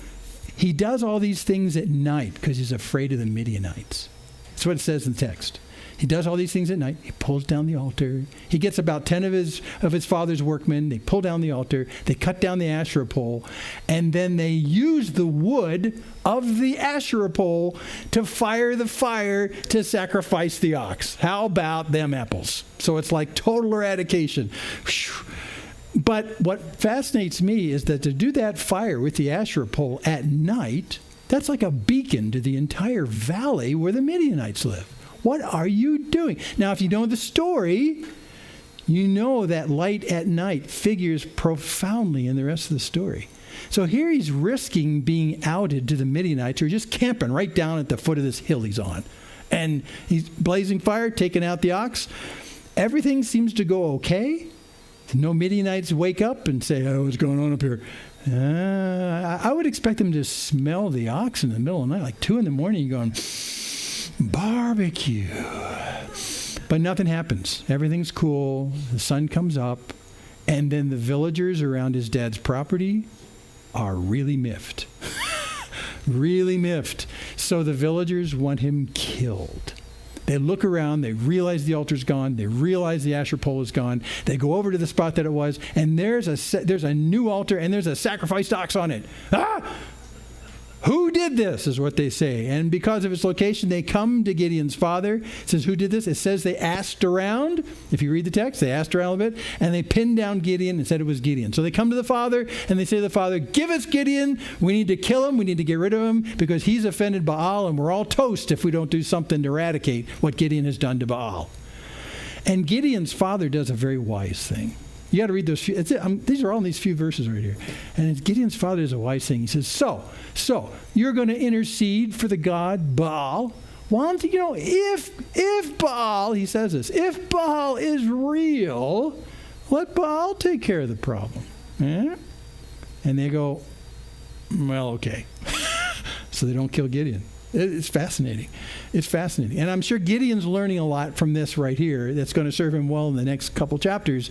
he does all these things at night because he's afraid of the Midianites. That's what it says in the text. He does all these things at night. He pulls down the altar. He gets about 10 of his father's workmen. They pull down the altar. They cut down the Asherah pole. And then they use the wood of the Asherah pole to fire the fire to sacrifice the ox. How about them apples? So it's like total eradication. But what fascinates me is that to do that fire with the Asherah pole at night, that's like a beacon to the entire valley where the Midianites live. What are you doing? Now, if you know the story, you know that light at night figures profoundly in the rest of the story. So here he's risking being outed to the Midianites who are just camping right down at the foot of this hill he's on. And he's blazing fire, taking out the ox. Everything seems to go okay. No Midianites wake up and say, oh, what's going on up here? I would expect them to smell the ox in the middle of the night, like 2 a.m, you're going, barbecue. But nothing happens. Everything's cool. The sun comes up. And then the villagers around his dad's property are really miffed. Really miffed. So the villagers want him killed. They look around, they realize the altar's gone, they realize the Asherah pole is gone, they go over to the spot that it was, and there's a new altar, and there's a sacrificed ox on it. Ah! Who did this, is what they say. And because of its location, they come to Gideon's father. It says, who did this? It says they asked around. If you read the text, they asked around a bit, and they pinned down Gideon and said it was Gideon. So they come to the father, and they say to the father, give us Gideon. We need to kill him. We need to get rid of him because he's offended Baal, and we're all toast if we don't do something to eradicate what Gideon has done to Baal. And Gideon's father does a very wise thing. You got to read those few. These are all in these few verses right here. And Gideon's father does a wise thing. He says, so you're going to intercede for the god Baal. Why don't you, if Baal, he says this, if Baal is real, let Baal take care of the problem. Yeah? And they go, well, okay. So they don't kill Gideon. It's fascinating. It's fascinating. And I'm sure Gideon's learning a lot from this right here that's going to serve him well in the next couple chapters,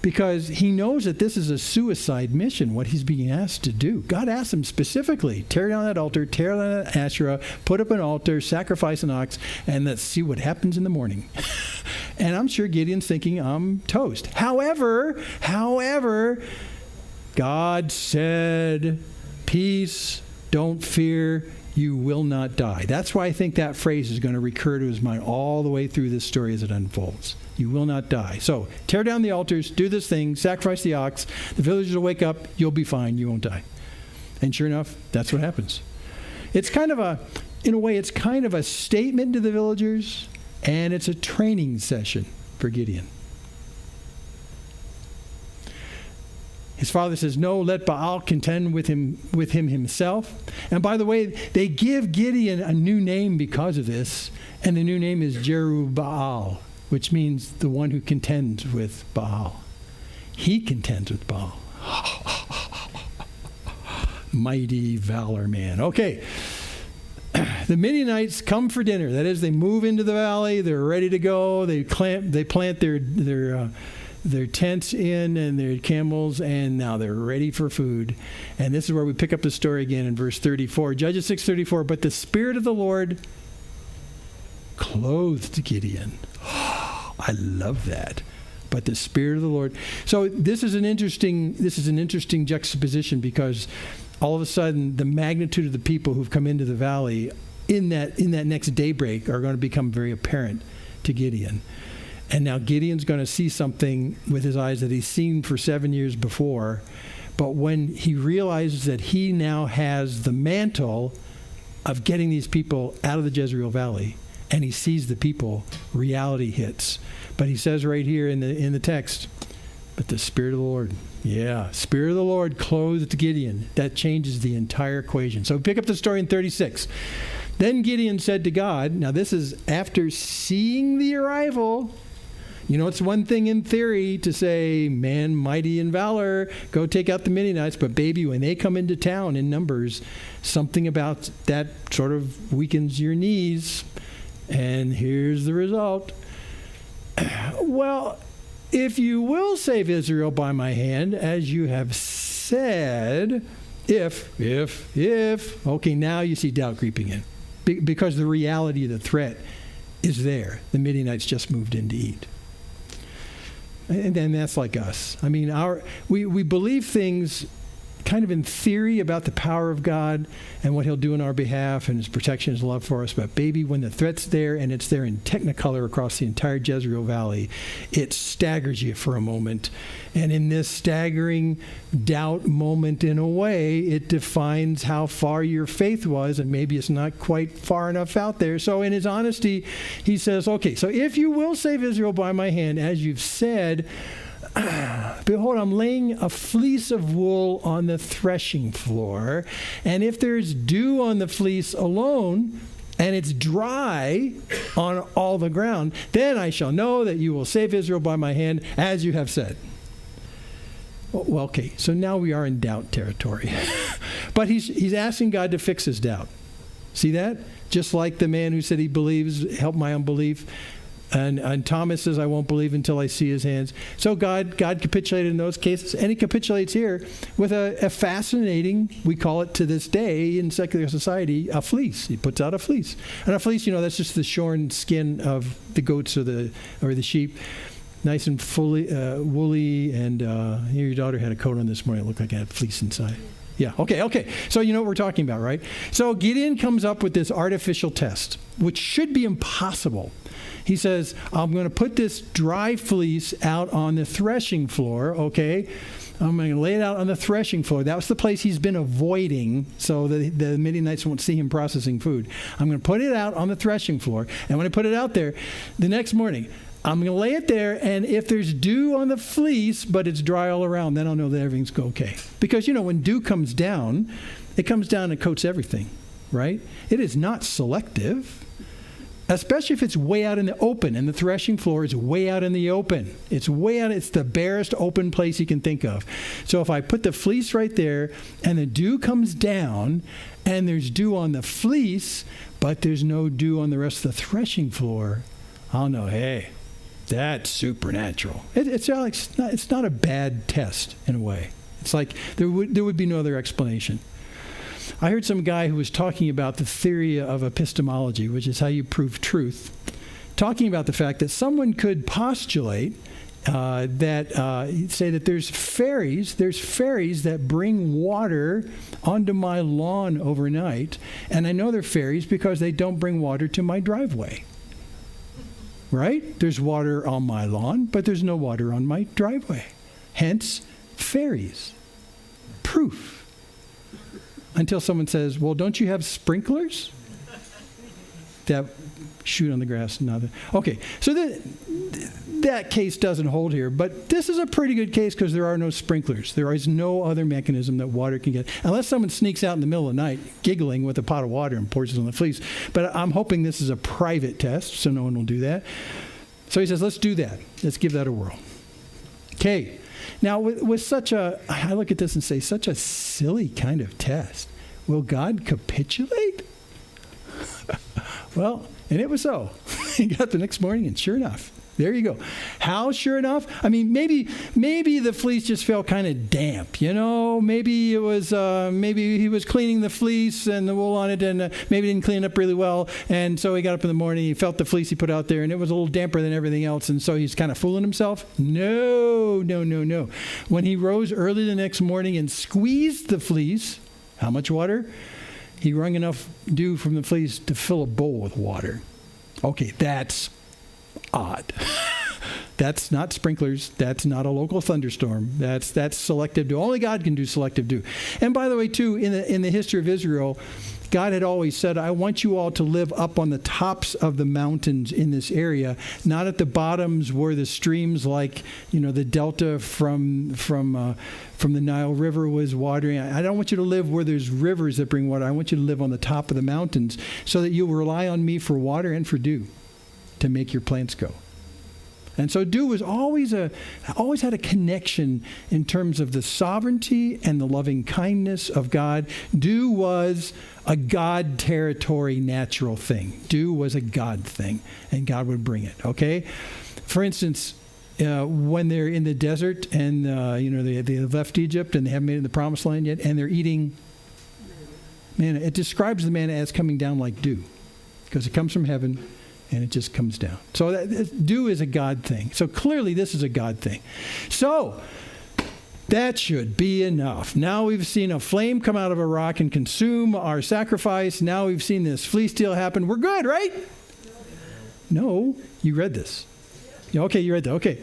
because he knows that this is a suicide mission, what he's being asked to do. God asked him specifically, tear down that altar, tear down that Asherah, put up an altar, sacrifice an ox, and let's see what happens in the morning. And I'm sure Gideon's thinking, I'm toast. However, God said, peace, don't fear, you will not die. That's why I think that phrase is going to recur to his mind all the way through this story as it unfolds. You will not die. So tear down the altars, do this thing, sacrifice the ox. The villagers will wake up. You'll be fine. You won't die. And sure enough, that's what happens. It's kind of in a way, it's kind of a statement to the villagers, and it's a training session for Gideon. His father says, no, let Baal contend with him himself. And by the way, they give Gideon a new name because of this, and the new name is Jerubbaal, which means the one who contends with Baal. He contends with Baal. Mighty valor man. Okay. The Midianites come for dinner. That is, they move into the valley. They're ready to go. They plant their tents in and their camels, and now they're ready for food. And this is where we pick up the story again in verse 34. Judges 6:34. But the Spirit of the Lord clothed Gideon. I love that. But the Spirit of the Lord. So this is an interesting juxtaposition, because all of a sudden the magnitude of the people who've come into the valley in that next daybreak are going to become very apparent to Gideon. And now Gideon's going to see something with his eyes that he's seen for 7 years before. But when he realizes that he now has the mantle of getting these people out of the Jezreel Valley, and he sees the people, reality hits. But he says right here in the text, but the Spirit of the Lord. Yeah, Spirit of the Lord clothed Gideon. That changes the entire equation. So pick up the story in 36. Then Gideon said to God, now this is after seeing the arrival. You know, it's one thing in theory to say, man, mighty in valor, go take out the Midianites. But baby, when they come into town in numbers, something about that sort of weakens your knees. And here's the result. Well, if you will save Israel by my hand, as you have said, if, okay, now you see doubt creeping in. Because the reality of the threat is there. The Midianites just moved in to eat. And then that's like us. I mean, we believe things kind of in theory about the power of God and what he'll do in our behalf and his protection, his love for us. But baby, when the threat's there and it's there in technicolor across the entire Jezreel Valley, it staggers you for a moment. And in this staggering doubt moment, in a way, it defines how far your faith was, and maybe it's not quite far enough out there. So in his honesty, he says, okay, so if you will save Israel by my hand, as you've said, behold, I'm laying a fleece of wool on the threshing floor, and if there's dew on the fleece alone, and it's dry on all the ground, then I shall know that you will save Israel by my hand, as you have said. Well, okay, so now we are in doubt territory. But he's asking God to fix his doubt. See that? Just like the man who said he believes, help my unbelief. And Thomas says, I won't believe until I see his hands. So God capitulated in those cases, and he capitulates here with a fascinating, we call it to this day in secular society, a fleece. He puts out a fleece. And a fleece, that's just the shorn skin of the goats or the sheep. Nice and fully woolly, and here your daughter had a coat on this morning. It looked like it had fleece inside. Yeah, okay. So you know what we're talking about, right? So Gideon comes up with this artificial test, which should be impossible. He says, I'm going to put this dry fleece out on the threshing floor, okay? I'm going to lay it out on the threshing floor. That was the place he's been avoiding so that the Midianites won't see him processing food. I'm going to put it out on the threshing floor. And when I put it out there, the next morning, I'm going to lay it there, and if there's dew on the fleece, but it's dry all around, then I'll know that everything's okay. Because, when dew comes down, it comes down and coats everything, right? It is not selective, especially if it's way out in the open, and the threshing floor is way out in the open. It's way out, it's the barest open place you can think of. So if I put the fleece right there, and the dew comes down, and there's dew on the fleece, but there's no dew on the rest of the threshing floor, I'll know, hey, that's supernatural. It's not a bad test in a way. It's like there would be no other explanation. I heard some guy who was talking about the theory of epistemology, which is how you prove truth, talking about the fact that someone could postulate say that there's fairies that bring water onto my lawn overnight, and I know they're fairies because they don't bring water to my driveway. Right? There's water on my lawn, but there's no water on my driveway. Hence, fairies. Proof. Until someone says, well, don't you have sprinklers? that shoot on the grass, nothing. Okay, so that case doesn't hold here, but this is a pretty good case because there are no sprinklers. There is no other mechanism that water can get, unless someone sneaks out in the middle of the night giggling with a pot of water and pours it on the fleece. But I'm hoping this is a private test, so no one will do that. So he says, let's do that. Let's give that a whirl. Okay, now with such I look at this and say, such a silly kind of test. Will God capitulate? Well, and it was so. He got up the next morning, and sure enough, there you go. How sure enough? I mean, maybe the fleece just felt kind of damp, you know? Maybe it was, maybe he was cleaning the fleece and the wool on it, and maybe didn't clean it up really well. And so he got up in the morning, he felt the fleece he put out there, and it was a little damper than everything else. And so he's kind of fooling himself. No. When he rose early the next morning and squeezed the fleece, how much water? He wrung enough dew from the fleece to fill a bowl with water. Okay, that's odd. That's not sprinklers. That's not a local thunderstorm. That's selective dew. Only God can do selective dew. And by the way, too, in the history of Israel, God had always said, I want you all to live up on the tops of the mountains in this area, not at the bottoms where the streams like, the delta from the Nile River was watering. I don't want you to live where there's rivers that bring water. I want you to live on the top of the mountains so that you'll rely on me for water and for dew to make your plants go. And so dew was always had a connection in terms of the sovereignty and the loving kindness of God. Dew was a God territory natural thing. Dew was a God thing, and God would bring it, okay? For instance, when they're in the desert and, they left Egypt and they haven't made it in the promised land yet, and they're eating manna. It describes the manna as coming down like dew because it comes from heaven. And it just comes down. So dew is a God thing. So clearly this is a God thing. So that should be enough. Now we've seen a flame come out of a rock and consume our sacrifice. Now we've seen this fleece deal happen. We're good, right? No, you read this. Okay, you read that. Okay.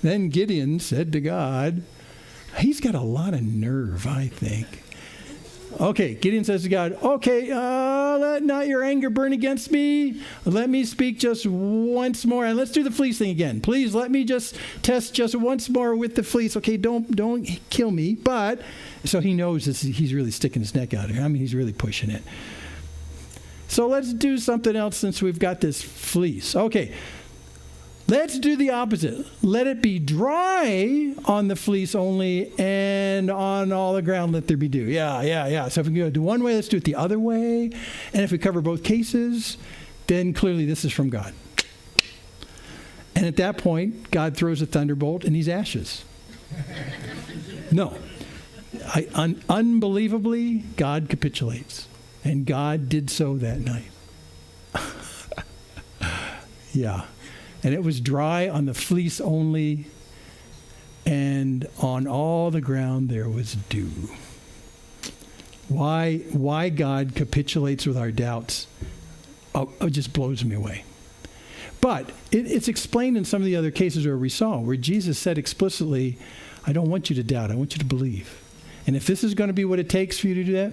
Then Gideon said to God, he's got a lot of nerve, I think. Okay, Gideon says to God, okay, let not your anger burn against me. Let me speak just once more. And let's do the fleece thing again. Please let me just test just once more with the fleece. Okay, don't kill me. But, so he knows he's really sticking his neck out here. I mean, he's really pushing it. So let's do something else since we've got this fleece. Okay. Let's do the opposite. Let it be dry on the fleece only, and on all the ground let there be dew. Yeah. So if we go do one way, let's do it the other way. And if we cover both cases, then clearly this is from God. And at that point, God throws a thunderbolt and he's ashes. No. Unbelievably, God capitulates. And God did so that night. Yeah. And it was dry on the fleece only, and on all the ground there was dew. Why God capitulates with our doubts, it just blows me away. But it's explained in some of the other cases where we saw, where Jesus said explicitly, I don't want you to doubt, I want you to believe. And if this is going to be what it takes for you to do that,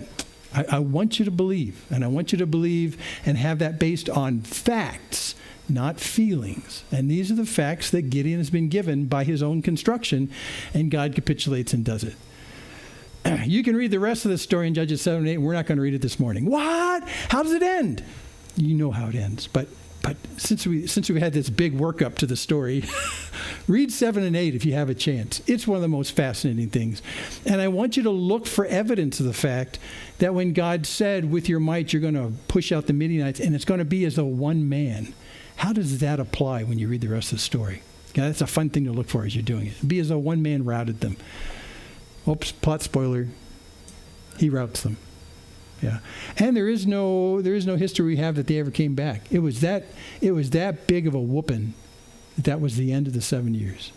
I want you to believe. And I want you to believe and have that based on facts, not feelings. And these are the facts that Gideon has been given by his own construction, and God capitulates and does it. You can read the rest of the story in Judges 7 and 8, and we're not going to read it this morning. What? How does it end? You know how it ends. But since we had this big workup to the story, read 7 and 8 if you have a chance. It's one of the most fascinating things. And I want you to look for evidence of the fact that when God said, with your might, you're going to push out the Midianites, and it's going to be as though one man. How does that apply when you read the rest of the story? Yeah, that's a fun thing to look for as you're doing it. Be as though one man routed them. Oops, plot spoiler. He routes them. Yeah. And there is no history we have that they ever came back. It was that big of a whooping that was the end of the 7 years.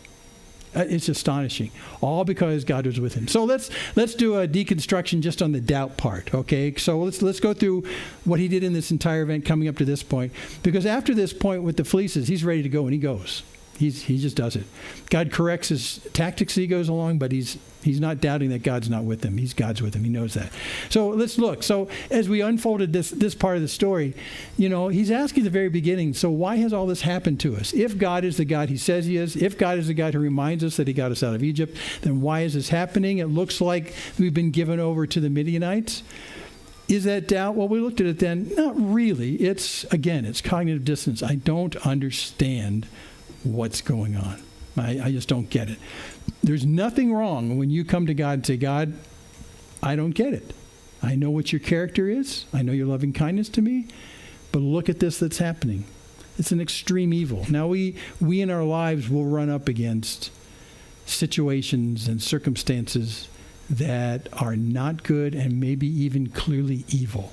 It's astonishing. All because God was with him. So let's do a deconstruction just on the doubt part, okay? So let's go through what he did in this entire event coming up to this point. Because after this point with the fleeces, he's ready to go, and he goes. He just does it. God corrects his tactics as he goes along, but he's not doubting that God's not with him. God's with him. He knows that. So let's look. So as we unfolded this part of the story, he's asking at the very beginning, so why has all this happened to us? If God is the God he says he is, if God is the God who reminds us that he got us out of Egypt, then why is this happening? It looks like we've been given over to the Midianites. Is that doubt? Well, we looked at it then. Not really. It's cognitive dissonance. I don't understand what's going on. I just don't get it. There's nothing wrong when you come to God and say, God, I don't get it. I know what your character is. I know your loving kindness to me. But look at this that's happening. It's an extreme evil. Now, we in our lives will run up against situations and circumstances that are not good and maybe even clearly evil.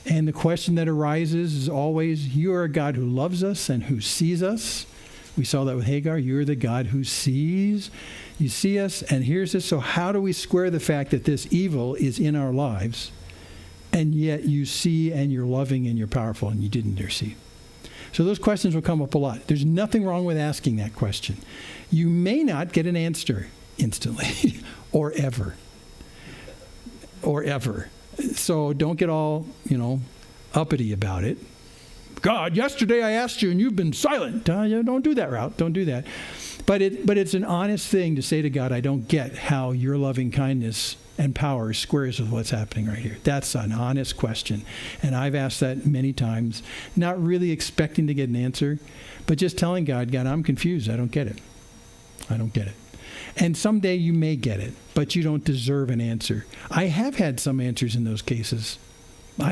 And the question that arises is always, you are a God who loves us and who sees us. We saw that with Hagar. You're the God who sees. You see us, and here's this. So how do we square the fact that this evil is in our lives, and yet you see and you're loving and you're powerful and you didn't intercede? So those questions will come up a lot. There's nothing wrong with asking that question. You may not get an answer instantly or ever. So don't get all, uppity about it. God, yesterday I asked you and you've been silent. Don't do that route. Don't do that. But it's an honest thing to say to God, I don't get how your loving kindness and power squares with what's happening right here. That's an honest question. And I've asked that many times, not really expecting to get an answer, but just telling God, I'm confused. I don't get it. And someday you may get it, but you don't deserve an answer. I have had some answers in those cases. They're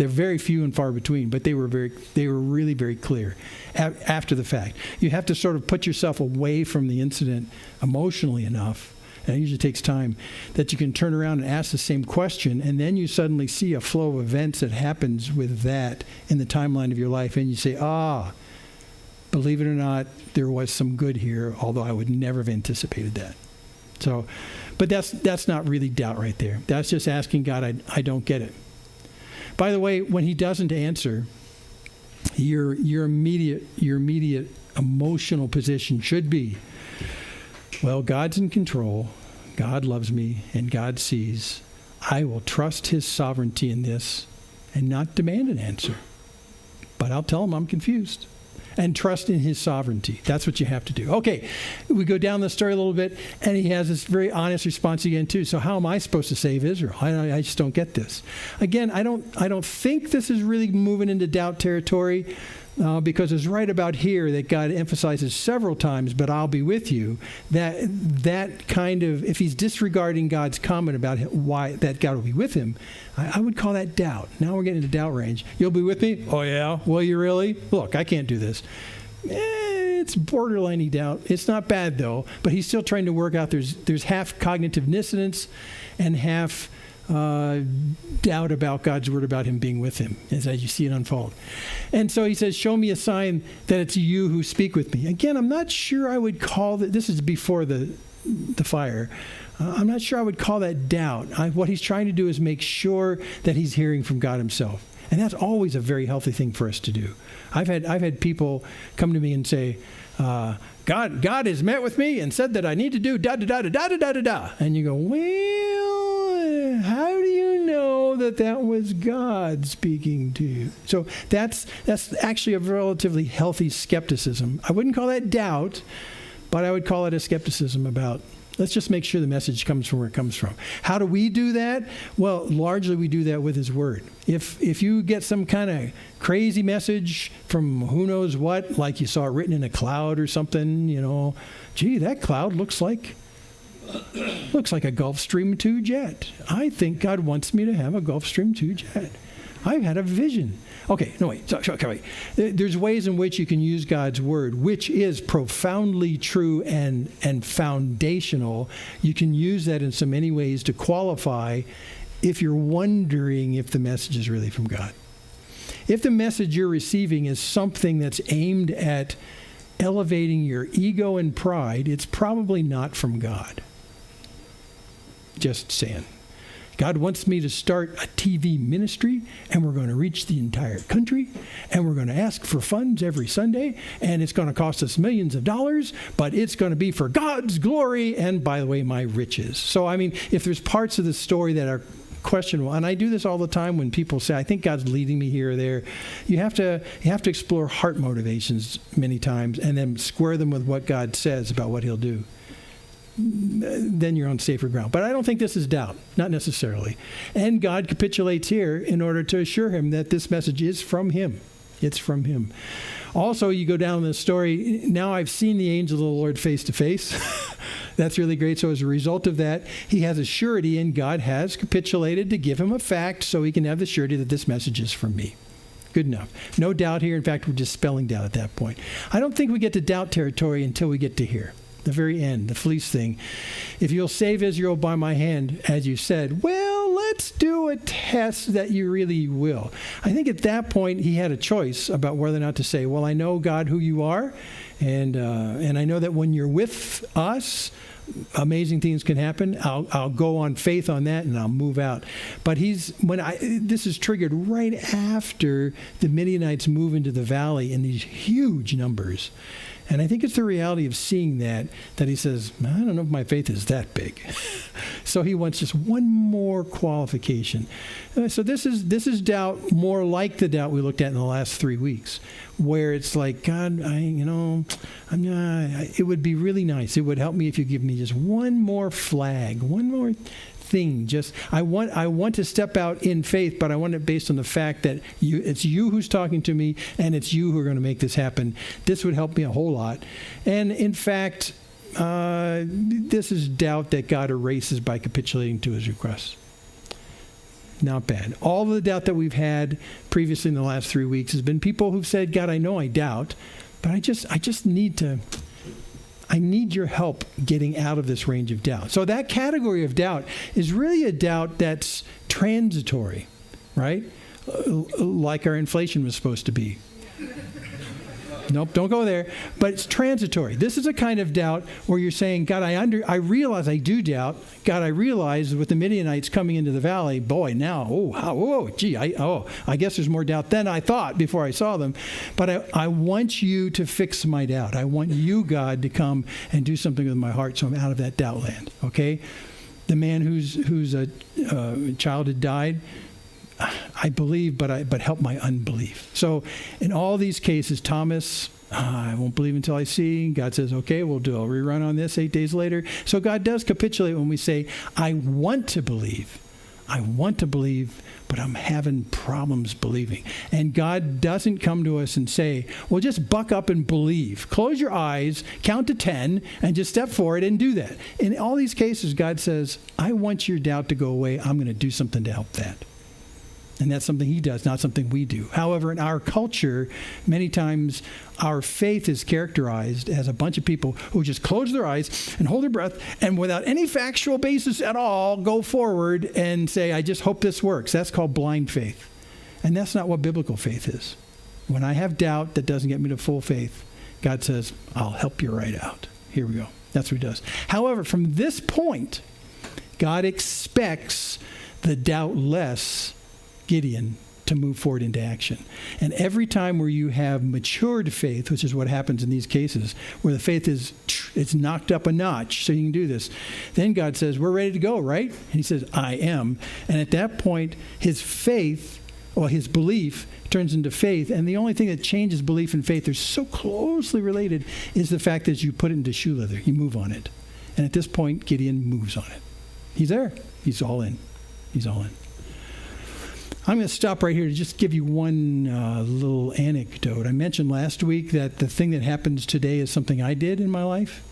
very few and far between, but they were really very clear after the fact. You have to sort of put yourself away from the incident emotionally enough, and it usually takes time, that you can turn around and ask the same question, and then you suddenly see a flow of events that happens with that in the timeline of your life, and you say, believe it or not, there was some good here, although I would never have anticipated that. So, but that's not really doubt right there. That's just asking God, I don't get it. By the way, when he doesn't answer, your immediate emotional position should be, well, God's in control, God loves me, and God sees. I will trust his sovereignty in this and not demand an answer. But I'll tell him I'm confused. And trust in his sovereignty. That's what you have to do. Okay, we go down the story a little bit, and he has this very honest response again, too. So how am I supposed to save Israel? I just don't get this. Again, I don't think this is really moving into doubt territory, because it's right about here that God emphasizes several times, but I'll be with you. That kind of, if he's disregarding God's comment about why that God will be with him, I would call that doubt. Now we're getting into doubt range. You'll be with me? Oh, yeah? Will you really? Look, I can't do this. It's borderline doubt. It's not bad, though, but he's still trying to work out. There's half cognitive dissonance and half doubt about God's word about him being with him as you see it unfold. And so he says, show me a sign that it's you who speak with me. Again, I'm not sure I would call that, this is before the fire. I'm not sure I would call that doubt. What he's trying to do is make sure that he's hearing from God himself. And that's always a very healthy thing for us to do. I've had people come to me and say, God has met with me and said that I need to do da-da-da-da-da-da-da-da. And you go, well, how do you know that was God speaking to you? So that's actually a relatively healthy skepticism. I wouldn't call that doubt, but I would call it a skepticism about, let's just make sure the message comes from where it comes from. How do we do that? Well, largely we do that with his word. If you get some kind of crazy message from who knows what, like you saw it written in a cloud or something, gee, that cloud looks like a Gulfstream II jet. I think God wants me to have a Gulfstream II jet. I've had a vision. Okay, no, wait. Wait. There's ways in which you can use God's word, which is profoundly true and foundational. You can use that in so many ways to qualify if you're wondering if the message is really from God. If the message you're receiving is something that's aimed at elevating your ego and pride, it's probably not from God. Just saying. God wants me to start a TV ministry, and we're going to reach the entire country, and we're going to ask for funds every Sunday, and it's going to cost us millions of dollars, but it's going to be for God's glory and, by the way, my riches. So, I mean, if there's parts of the story that are questionable, and I do this all the time when people say, I think God's leading me here or there, you have to explore heart motivations many times and then square them with what God says about what he'll do. Then you're on safer ground. But I don't think this is doubt, not necessarily. And God capitulates here in order to assure him that this message is from him. It's from him. Also, you go down the story, now I've seen the angel of the Lord face to face. That's really great. So as a result of that, he has a surety, and God has capitulated to give him a fact so he can have the surety that this message is from me. Good enough. No doubt here. In fact, we're dispelling doubt at that point. I don't think we get to doubt territory until we get to here. The very end, the fleece thing. If you'll save Israel by my hand, as you said, well, let's do a test that you really will. I think at that point he had a choice about whether or not to say, well, I know, God, who you are, and I know that when you're with us, amazing things can happen. I'll go on faith on that, and I'll move out. But this is triggered right after the Midianites move into the valley in these huge numbers. And I think it's the reality of seeing that he says, I don't know if my faith is that big. So he wants just one more qualification. So this is doubt more like the doubt we looked at in the last 3 weeks, where it's like, God, it would be really nice. It would help me if you give me just one more flag, one more thing. Just I want to step out in faith, but I want it based on the fact that it's you who's talking to me, and it's you who are going to make this happen. This would help me a whole lot. And in fact, this is doubt that God erases by capitulating to his request. Not bad. All of the doubt that we've had previously in the last 3 weeks has been people who've said, God, I know I doubt, but I just need your help getting out of this range of doubt. So that category of doubt is really a doubt that's transitory, right? Like our inflation was supposed to be. Nope, don't go there. But it's transitory. This is a kind of doubt where you're saying, God, I realize I do doubt. God, I realize with the Midianites coming into the valley, boy, now, I guess there's more doubt than I thought before I saw them. But I want you to fix my doubt. I want you, God, to come and do something with my heart so I'm out of that doubt land, okay? The man whose child had died, I believe, but help my unbelief. So in all these cases, Thomas, I won't believe until I see. God says, okay, we'll do a rerun on this 8 days later. So God does capitulate when we say, I want to believe, but I'm having problems believing. And God doesn't come to us and say, well, just buck up and believe. Close your eyes, count to 10, and just step forward and do that. In all these cases, God says, I want your doubt to go away. I'm going to do something to help that. And that's something he does, not something we do. However, in our culture, many times our faith is characterized as a bunch of people who just close their eyes and hold their breath and without any factual basis at all go forward and say, I just hope this works. That's called blind faith. And that's not what biblical faith is. When I have doubt that doesn't get me to full faith, God says, I'll help you right out. Here we go. That's what he does. However, from this point, God expects the doubtless Gideon to move forward into action. And every time where you have matured faith, which is what happens in these cases, where the faith it's knocked up a notch so you can do this, then God says, we're ready to go, right? And he says, I am. And at that point, his belief turns into faith. And the only thing that changes belief and faith, they're so closely related, is the fact that you put it into shoe leather. You move on it. And at this point, Gideon moves on it. He's there. He's all in. He's all in. I'm going to stop right here to just give you one little anecdote. I mentioned last week that the thing that happens today is something I did in my life.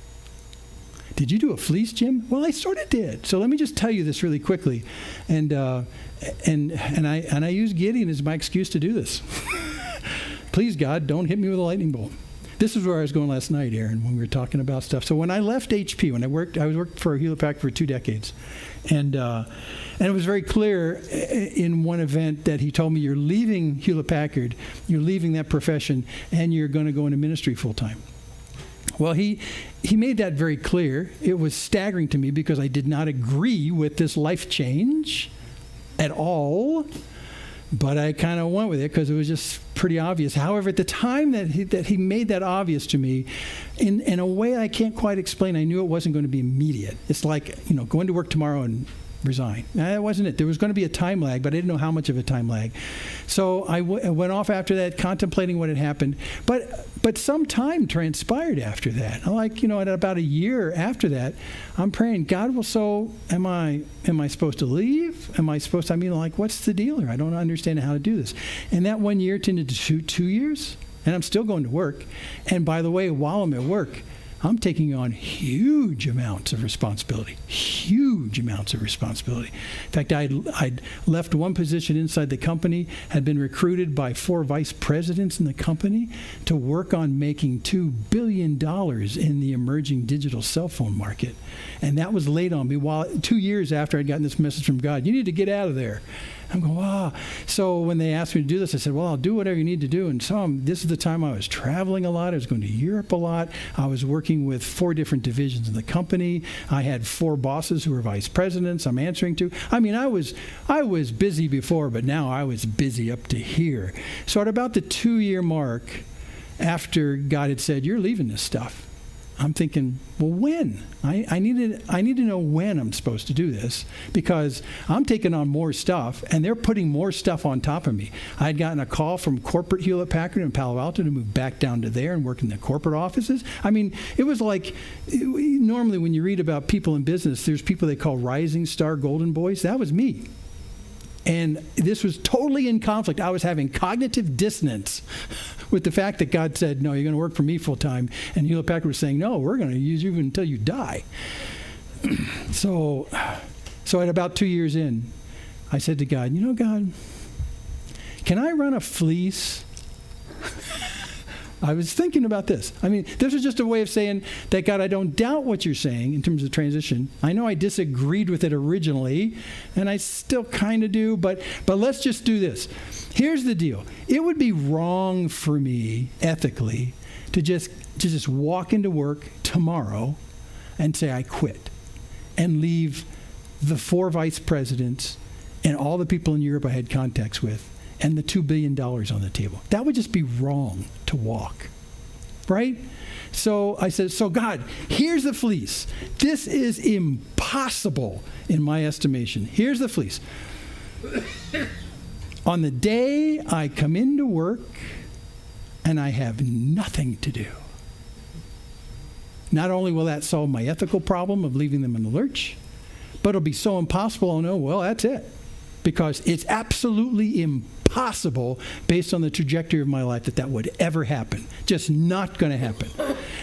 Did you do a fleece, Jim? Well, I sort of did. So let me just tell you this really quickly. And I use Gideon as my excuse to do this. Please, God, don't hit me with a lightning bolt. This is where I was going last night, Aaron, when we were talking about stuff. So when I left HP, I was worked for Hewlett Packard for 2 decades. And it was very clear in one event that he told me, you're leaving Hewlett Packard, you're leaving that profession, and you're going to go into ministry full time. Well, he made that very clear. It was staggering to me because I did not agree with this life change. at all. But I kind of went with it because it was just pretty obvious. However, at the time that he made that obvious to me, in a way I can't quite explain, I knew it wasn't going to be immediate. It's like, going to work tomorrow and resign. That wasn't it. There was going to be a time lag, but I didn't know how much of a time lag. So I went off after that, contemplating what had happened. But some time transpired after that. Like, at about a year after that, I'm praying, God, well, so am I supposed to leave? Am I supposed to, what's the deal here? I don't understand how to do this. And that 1 year turned into 2 years, and I'm still going to work. And by the way, while I'm at work, I'm taking on huge amounts of responsibility. Huge amounts of responsibility. In fact, I'd left one position inside the company, had been recruited by 4 vice presidents in the company to work on making $2 billion in the emerging digital cell phone market. And that was laid on me 2 years after I'd gotten this message from God. You need to get out of there. I'm going, wow. So when they asked me to do this, I said, well, I'll do whatever you need to do. And so this is the time I was traveling a lot. I was going to Europe a lot. I was working with 4 different divisions in the company. I had 4 bosses who were vice presidents I'm answering to. I was busy before, but now I was busy up to here. So at about the 2-year mark, after God had said, you're leaving this stuff, I'm thinking, well, when? I need to know when I'm supposed to do this, because I'm taking on more stuff, and they're putting more stuff on top of me. I had gotten a call from corporate Hewlett-Packard in Palo Alto to move back down to there and work in the corporate offices. It was like, normally when you read about people in business, there's people they call rising star golden boys. That was me. And this was totally in conflict. I was having cognitive dissonance with the fact that God said, no, you're going to work for me full time. And Hewlett-Packard was saying, no, we're going to use you until you die. So at about 2 years in, I said to God, God, can I run a fleece? I was thinking about this. This was just a way of saying that, God, I don't doubt what you're saying in terms of transition. I know I disagreed with it originally, and I still kind of do, but let's just do this. Here's the deal. It would be wrong for me, ethically, to just walk into work tomorrow and say I quit and leave the 4 vice presidents and all the people in Europe I had contacts with and the $2 billion on the table. That would just be wrong to walk, right? So I said, so God, here's the fleece. This is impossible in my estimation. Here's the fleece. On the day I come into work and I have nothing to do, not only will that solve my ethical problem of leaving them in the lurch, but it'll be so impossible I'll know, well, that's it. Because it's absolutely impossible based on the trajectory of my life that would ever happen. Just not going to happen.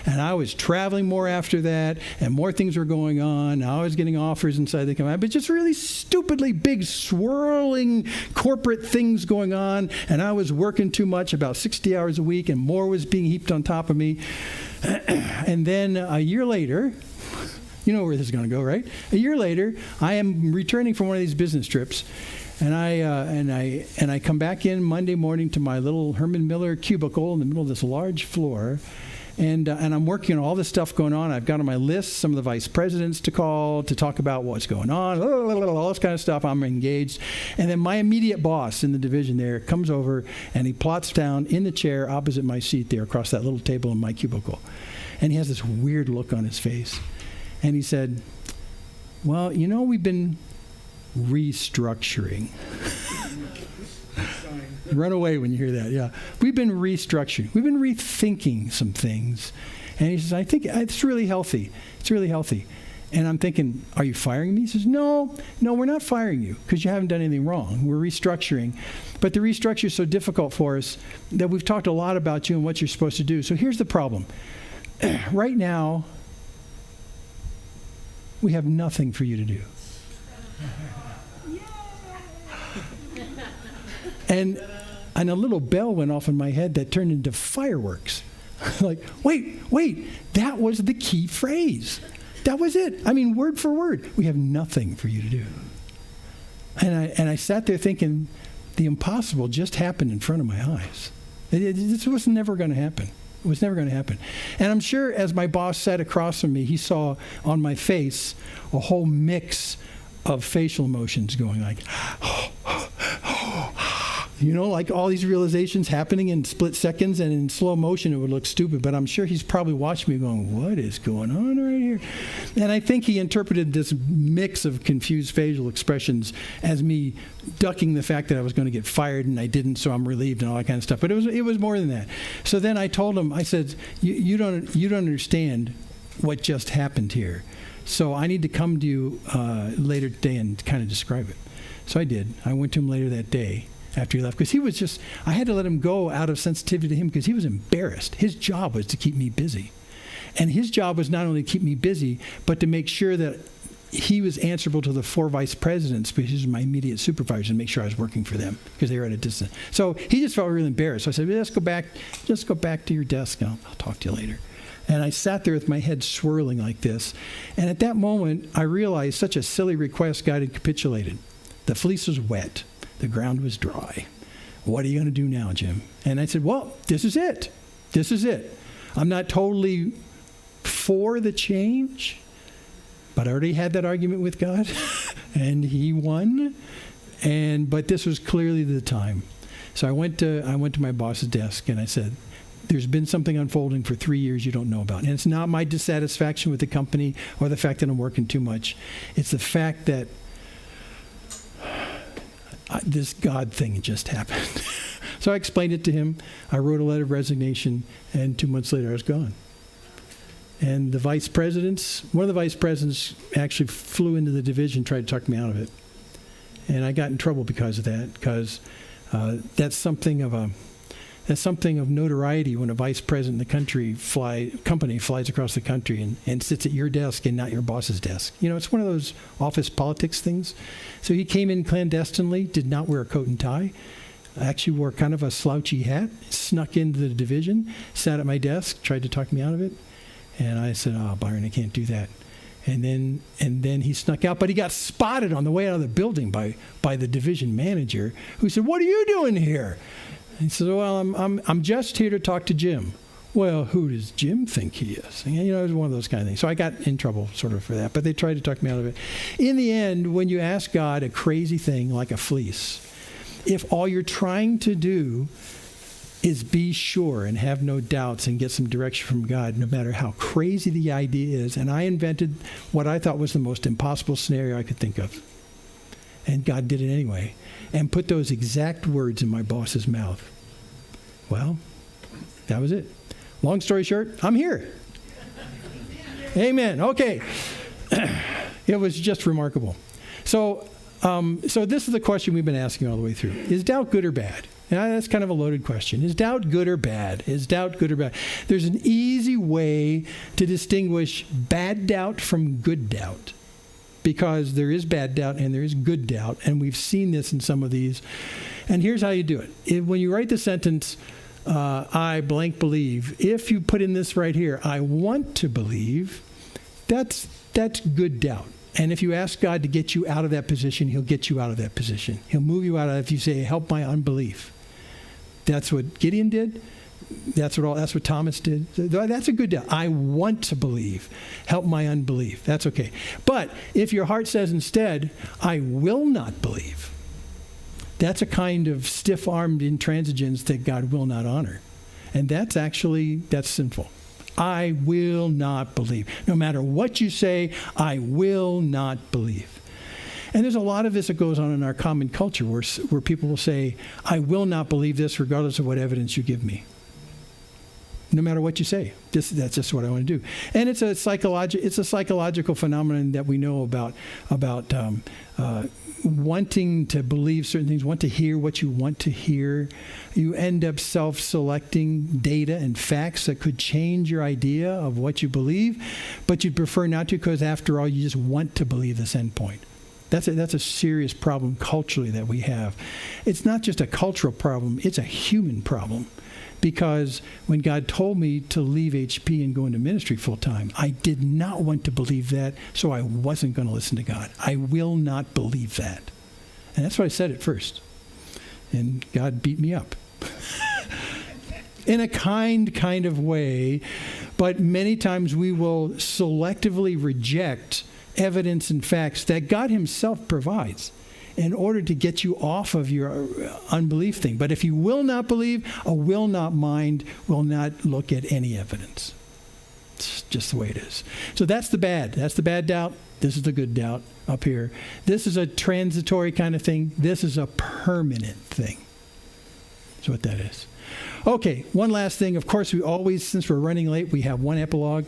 And I was traveling more after that, and more things were going on. I was getting offers inside the company, but just really stupidly big, swirling corporate things going on. And I was working too much, about 60 hours a week, and more was being heaped on top of me. And then a year later, you know where this is going to go, right? A year later, I am returning from one of these business trips, and I come back in Monday morning to my little Herman Miller cubicle in the middle of this large floor, and I'm working on all this stuff going on. I've got on my list some of the vice presidents to call to talk about what's going on, all this kind of stuff. I'm engaged, and then my immediate boss in the division there comes over, and he plots down in the chair opposite my seat there across that little table in my cubicle, and he has this weird look on his face. And he said, well, we've been restructuring. Run away when you hear that, yeah. We've been restructuring. We've been rethinking some things. And he says, I think it's really healthy. It's really healthy. And I'm thinking, are you firing me? He says, no, we're not firing you because you haven't done anything wrong. We're restructuring. But the restructure is so difficult for us that we've talked a lot about you and what you're supposed to do. So here's the problem. Right now, we have nothing for you to do. And a little bell went off in my head that turned into fireworks. Like, wait, that was the key phrase. That was it. Word for word. We have nothing for you to do. And I sat there thinking, the impossible just happened in front of my eyes. This was never going to happen. It was never going to happen. And I'm sure as my boss sat across from me, he saw on my face a whole mix of facial emotions going like, oh, like all these realizations happening in split seconds, and in slow motion it would look stupid, but I'm sure he's probably watched me going, what is going on right here? And I think he interpreted this mix of confused facial expressions as me ducking the fact that I was going to get fired, and I didn't, so I'm relieved and all that kind of stuff. But it was more than that. So then I told him, I said, you don't understand what just happened here. So I need to come to you later today and kind of describe it. So I did. I went to him later that day after he left, because he was just, I had to let him go out of sensitivity to him because he was embarrassed. His job was to keep me busy. And his job was not only to keep me busy, but to make sure that he was answerable to the 4 vice presidents, because these are my immediate supervisors, and make sure I was working for them because they were at a distance. So he just felt really embarrassed. So I said, just go back to your desk, and I'll talk to you later. And I sat there with my head swirling like this. And at that moment, I realized such a silly request, God had capitulated. The fleece was wet. The ground was dry. What are you going to do now, Jim? And I said, well, this is it. This is it. I'm not totally for the change, but I already had that argument with God, and he won. But this was clearly the time. So I went to my boss's desk, and I said, there's been something unfolding for 3 years you don't know about. And it's not my dissatisfaction with the company or the fact that I'm working too much. It's the fact that this God thing just happened. So I explained it to him. I wrote a letter of resignation, and 2 months later I was gone. And the vice presidents, one of the vice presidents actually flew into the division, tried to talk me out of it. And I got in trouble because of that, because that's something of notoriety when a vice president of the company flies across the country and sits at your desk and not your boss's desk. It's one of those office politics things. So he came in clandestinely, did not wear a coat and tie, actually wore kind of a slouchy hat, snuck into the division, sat at my desk, tried to talk me out of it. And I said, Byron, I can't do that. And then he snuck out, but he got spotted on the way out of the building by the division manager, who said, what are you doing here? He said, well, I'm just here to talk to Jim. Well, who does Jim think he is? It was one of those kind of things. So I got in trouble sort of for that, but they tried to talk me out of it. In the end, when you ask God a crazy thing like a fleece, if all you're trying to do is be sure and have no doubts and get some direction from God, no matter how crazy the idea is, and I invented what I thought was the most impossible scenario I could think of. And God did it anyway, and put those exact words in my boss's mouth. Well, that was it. Long story short, I'm here. Amen. Okay. It was just remarkable. So this is the question we've been asking all the way through. Is doubt good or bad? And that's kind of a loaded question. Is doubt good or bad? Is doubt good or bad? There's an easy way to distinguish bad doubt from good doubt, because there is bad doubt and there is good doubt, and we've seen this in some of these. And here's how you do it. When you write the sentence, I blank believe, if you put in this right here, I want to believe, that's good doubt. And if you ask God to get you out of that position, he'll get you out of that position. He'll move you out of it if you say, help my unbelief. That's what Gideon did. That's what Thomas did. That's a good doubt. I want to believe. Help my unbelief. That's okay. But if your heart says instead, I will not believe, that's a kind of stiff-armed intransigence that God will not honor. And that's sinful. I will not believe. No matter what you say, I will not believe. And there's a lot of this that goes on in our common culture where people will say, I will not believe this regardless of what evidence you give me. No matter what you say. That's just what I want to do. And it's a psychological phenomenon that we know about wanting to believe certain things, want to hear what you want to hear. You end up self-selecting data and facts that could change your idea of what you believe, but you'd prefer not to, because after all, you just want to believe this endpoint. That's a serious problem culturally that we have. It's not just a cultural problem, it's a human problem. Because when God told me to leave HP and go into ministry full time, I did not want to believe that, so I wasn't going to listen to God. I will not believe that. And that's what I said at first. And God beat me up. In a kind of way, but many times we will selectively reject evidence and facts that God himself provides. in order to get you off of your unbelief thing. But if you will not believe, a will not mind will not look at any evidence. It's just the way it is. So that's the bad. That's the bad doubt. This is the good doubt up here. This is a transitory kind of thing. This is a permanent thing. That's what that is. Okay, one last thing. Of course, we always, since we're running late, we have one epilogue.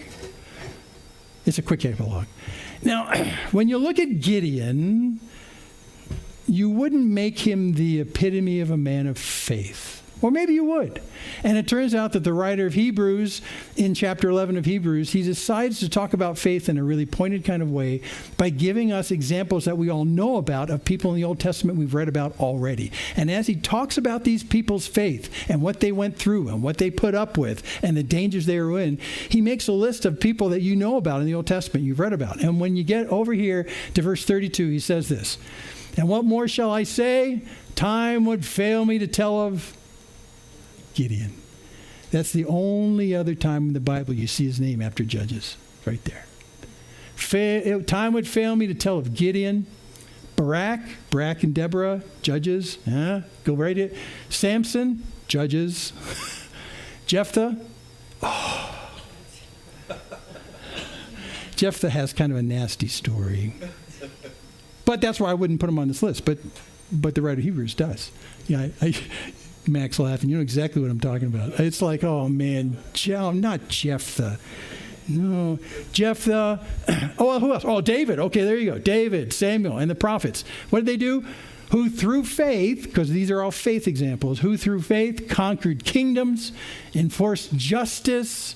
It's a quick epilogue. Now, when you look at Gideon, you wouldn't make him the epitome of a man of faith. Or maybe you would. And it turns out that the writer of Hebrews, in chapter 11 of Hebrews, he decides to talk about faith in a really pointed kind of way by giving us examples that we all know about of people in the Old Testament we've read about already. And as he talks about these people's faith and what they went through and what they put up with and the dangers they were in, he makes a list of people that you know about in the Old Testament, you've read about. And when you get over here to verse 32, he says this, "And what more shall I say? Time would fail me to tell of Gideon." That's the only other time in the Bible you see his name after Judges, right there. Time would fail me to tell of Gideon, Barak and Deborah, Judges. Go right here. Samson, Judges. Jephthah. Jephthah has kind of a nasty story. But that's why I wouldn't put him on this list. But the writer of Hebrews does. Yeah, Max laughing. You know exactly what I'm talking about. It's like, oh man, not Jephthah. No, Jephthah. Oh, who else? Oh, David. Okay, there you go. David, Samuel, and the prophets. What did they do? Who through faith, because these are all faith examples, who through faith conquered kingdoms, enforced justice,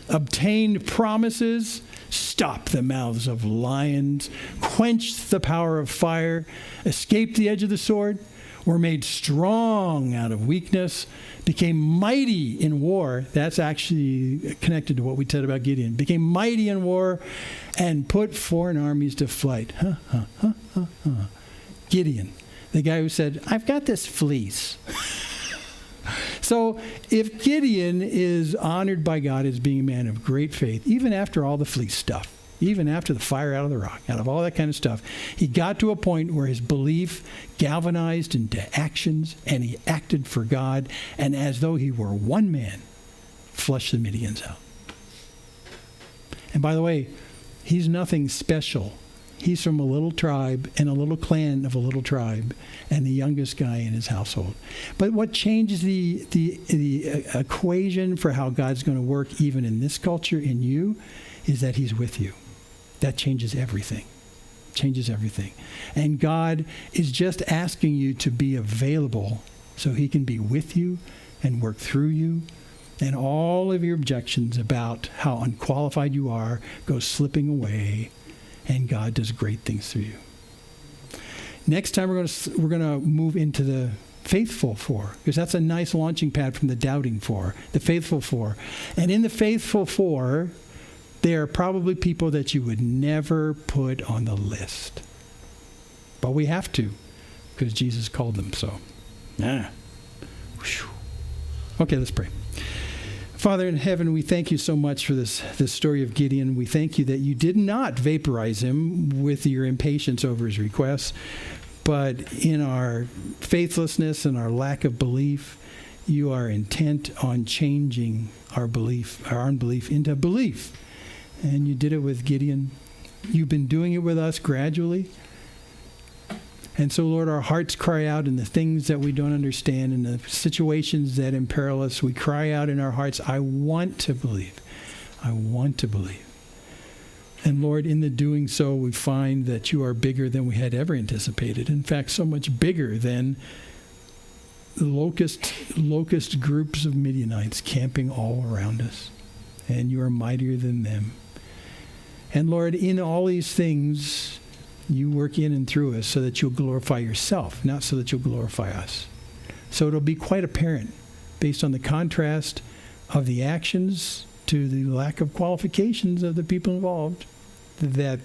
obtained promises, stopped the mouths of lions, quenched the power of fire, escaped the edge of the sword, were made strong out of weakness, became mighty in war. That's actually connected to what we said about Gideon. Became mighty in war and put foreign armies to flight. Gideon, the guy who said, "I've got this fleece." So if Gideon is honored by God as being a man of great faith, even after all the fleece stuff, even after the fire out of the rock, out of all that kind of stuff, he got to a point where his belief galvanized into actions, and he acted for God, and as though he were one man, flushed the Midians out. And by the way, he's nothing special. He's from a little tribe and a little clan of a little tribe, and the youngest guy in his household. But what changes the equation for how God's going to work even in this culture, in you, is that he's with you. That changes everything. Changes everything. And God is just asking you to be available so he can be with you and work through you. And all of your objections about how unqualified you are go slipping away, and God does great things through you. Next time we're going to move into the faithful four, because that's a nice launching pad from the doubting four, the faithful four. And in the faithful four, they are probably people that you would never put on the list. But we have to, because Jesus called them so. Okay, let's pray. Father in heaven, we thank you so much for this story of Gideon. We thank you that you did not vaporize him with your impatience over his requests, but in our faithlessness and our lack of belief, you are intent on changing our unbelief into belief. And you did it with Gideon. You've been doing it with us gradually. And so, Lord, our hearts cry out in the things that we don't understand, in the situations that imperil us. We cry out in our hearts, I want to believe. I want to believe. And Lord, in the doing so, we find that you are bigger than we had ever anticipated. In fact, so much bigger than the locust groups of Midianites camping all around us. And you are mightier than them. And Lord, in all these things, you work in and through us so that you'll glorify yourself, not so that you'll glorify us. So it'll be quite apparent, based on the contrast of the actions to the lack of qualifications of the people involved, that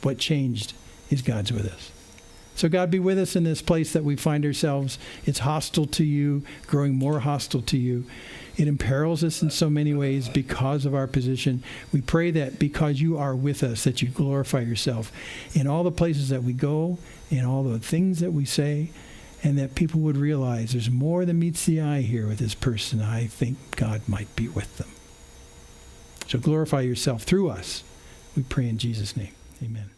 what changed is God's with us. So God, be with us in this place that we find ourselves. It's hostile to you, growing more hostile to you. It imperils us in so many ways because of our position. We pray that because you are with us, that you glorify yourself in all the places that we go, in all the things that we say, and that people would realize there's more than meets the eye here with this person. I think God might be with them. So glorify yourself through us. We pray in Jesus' name. Amen.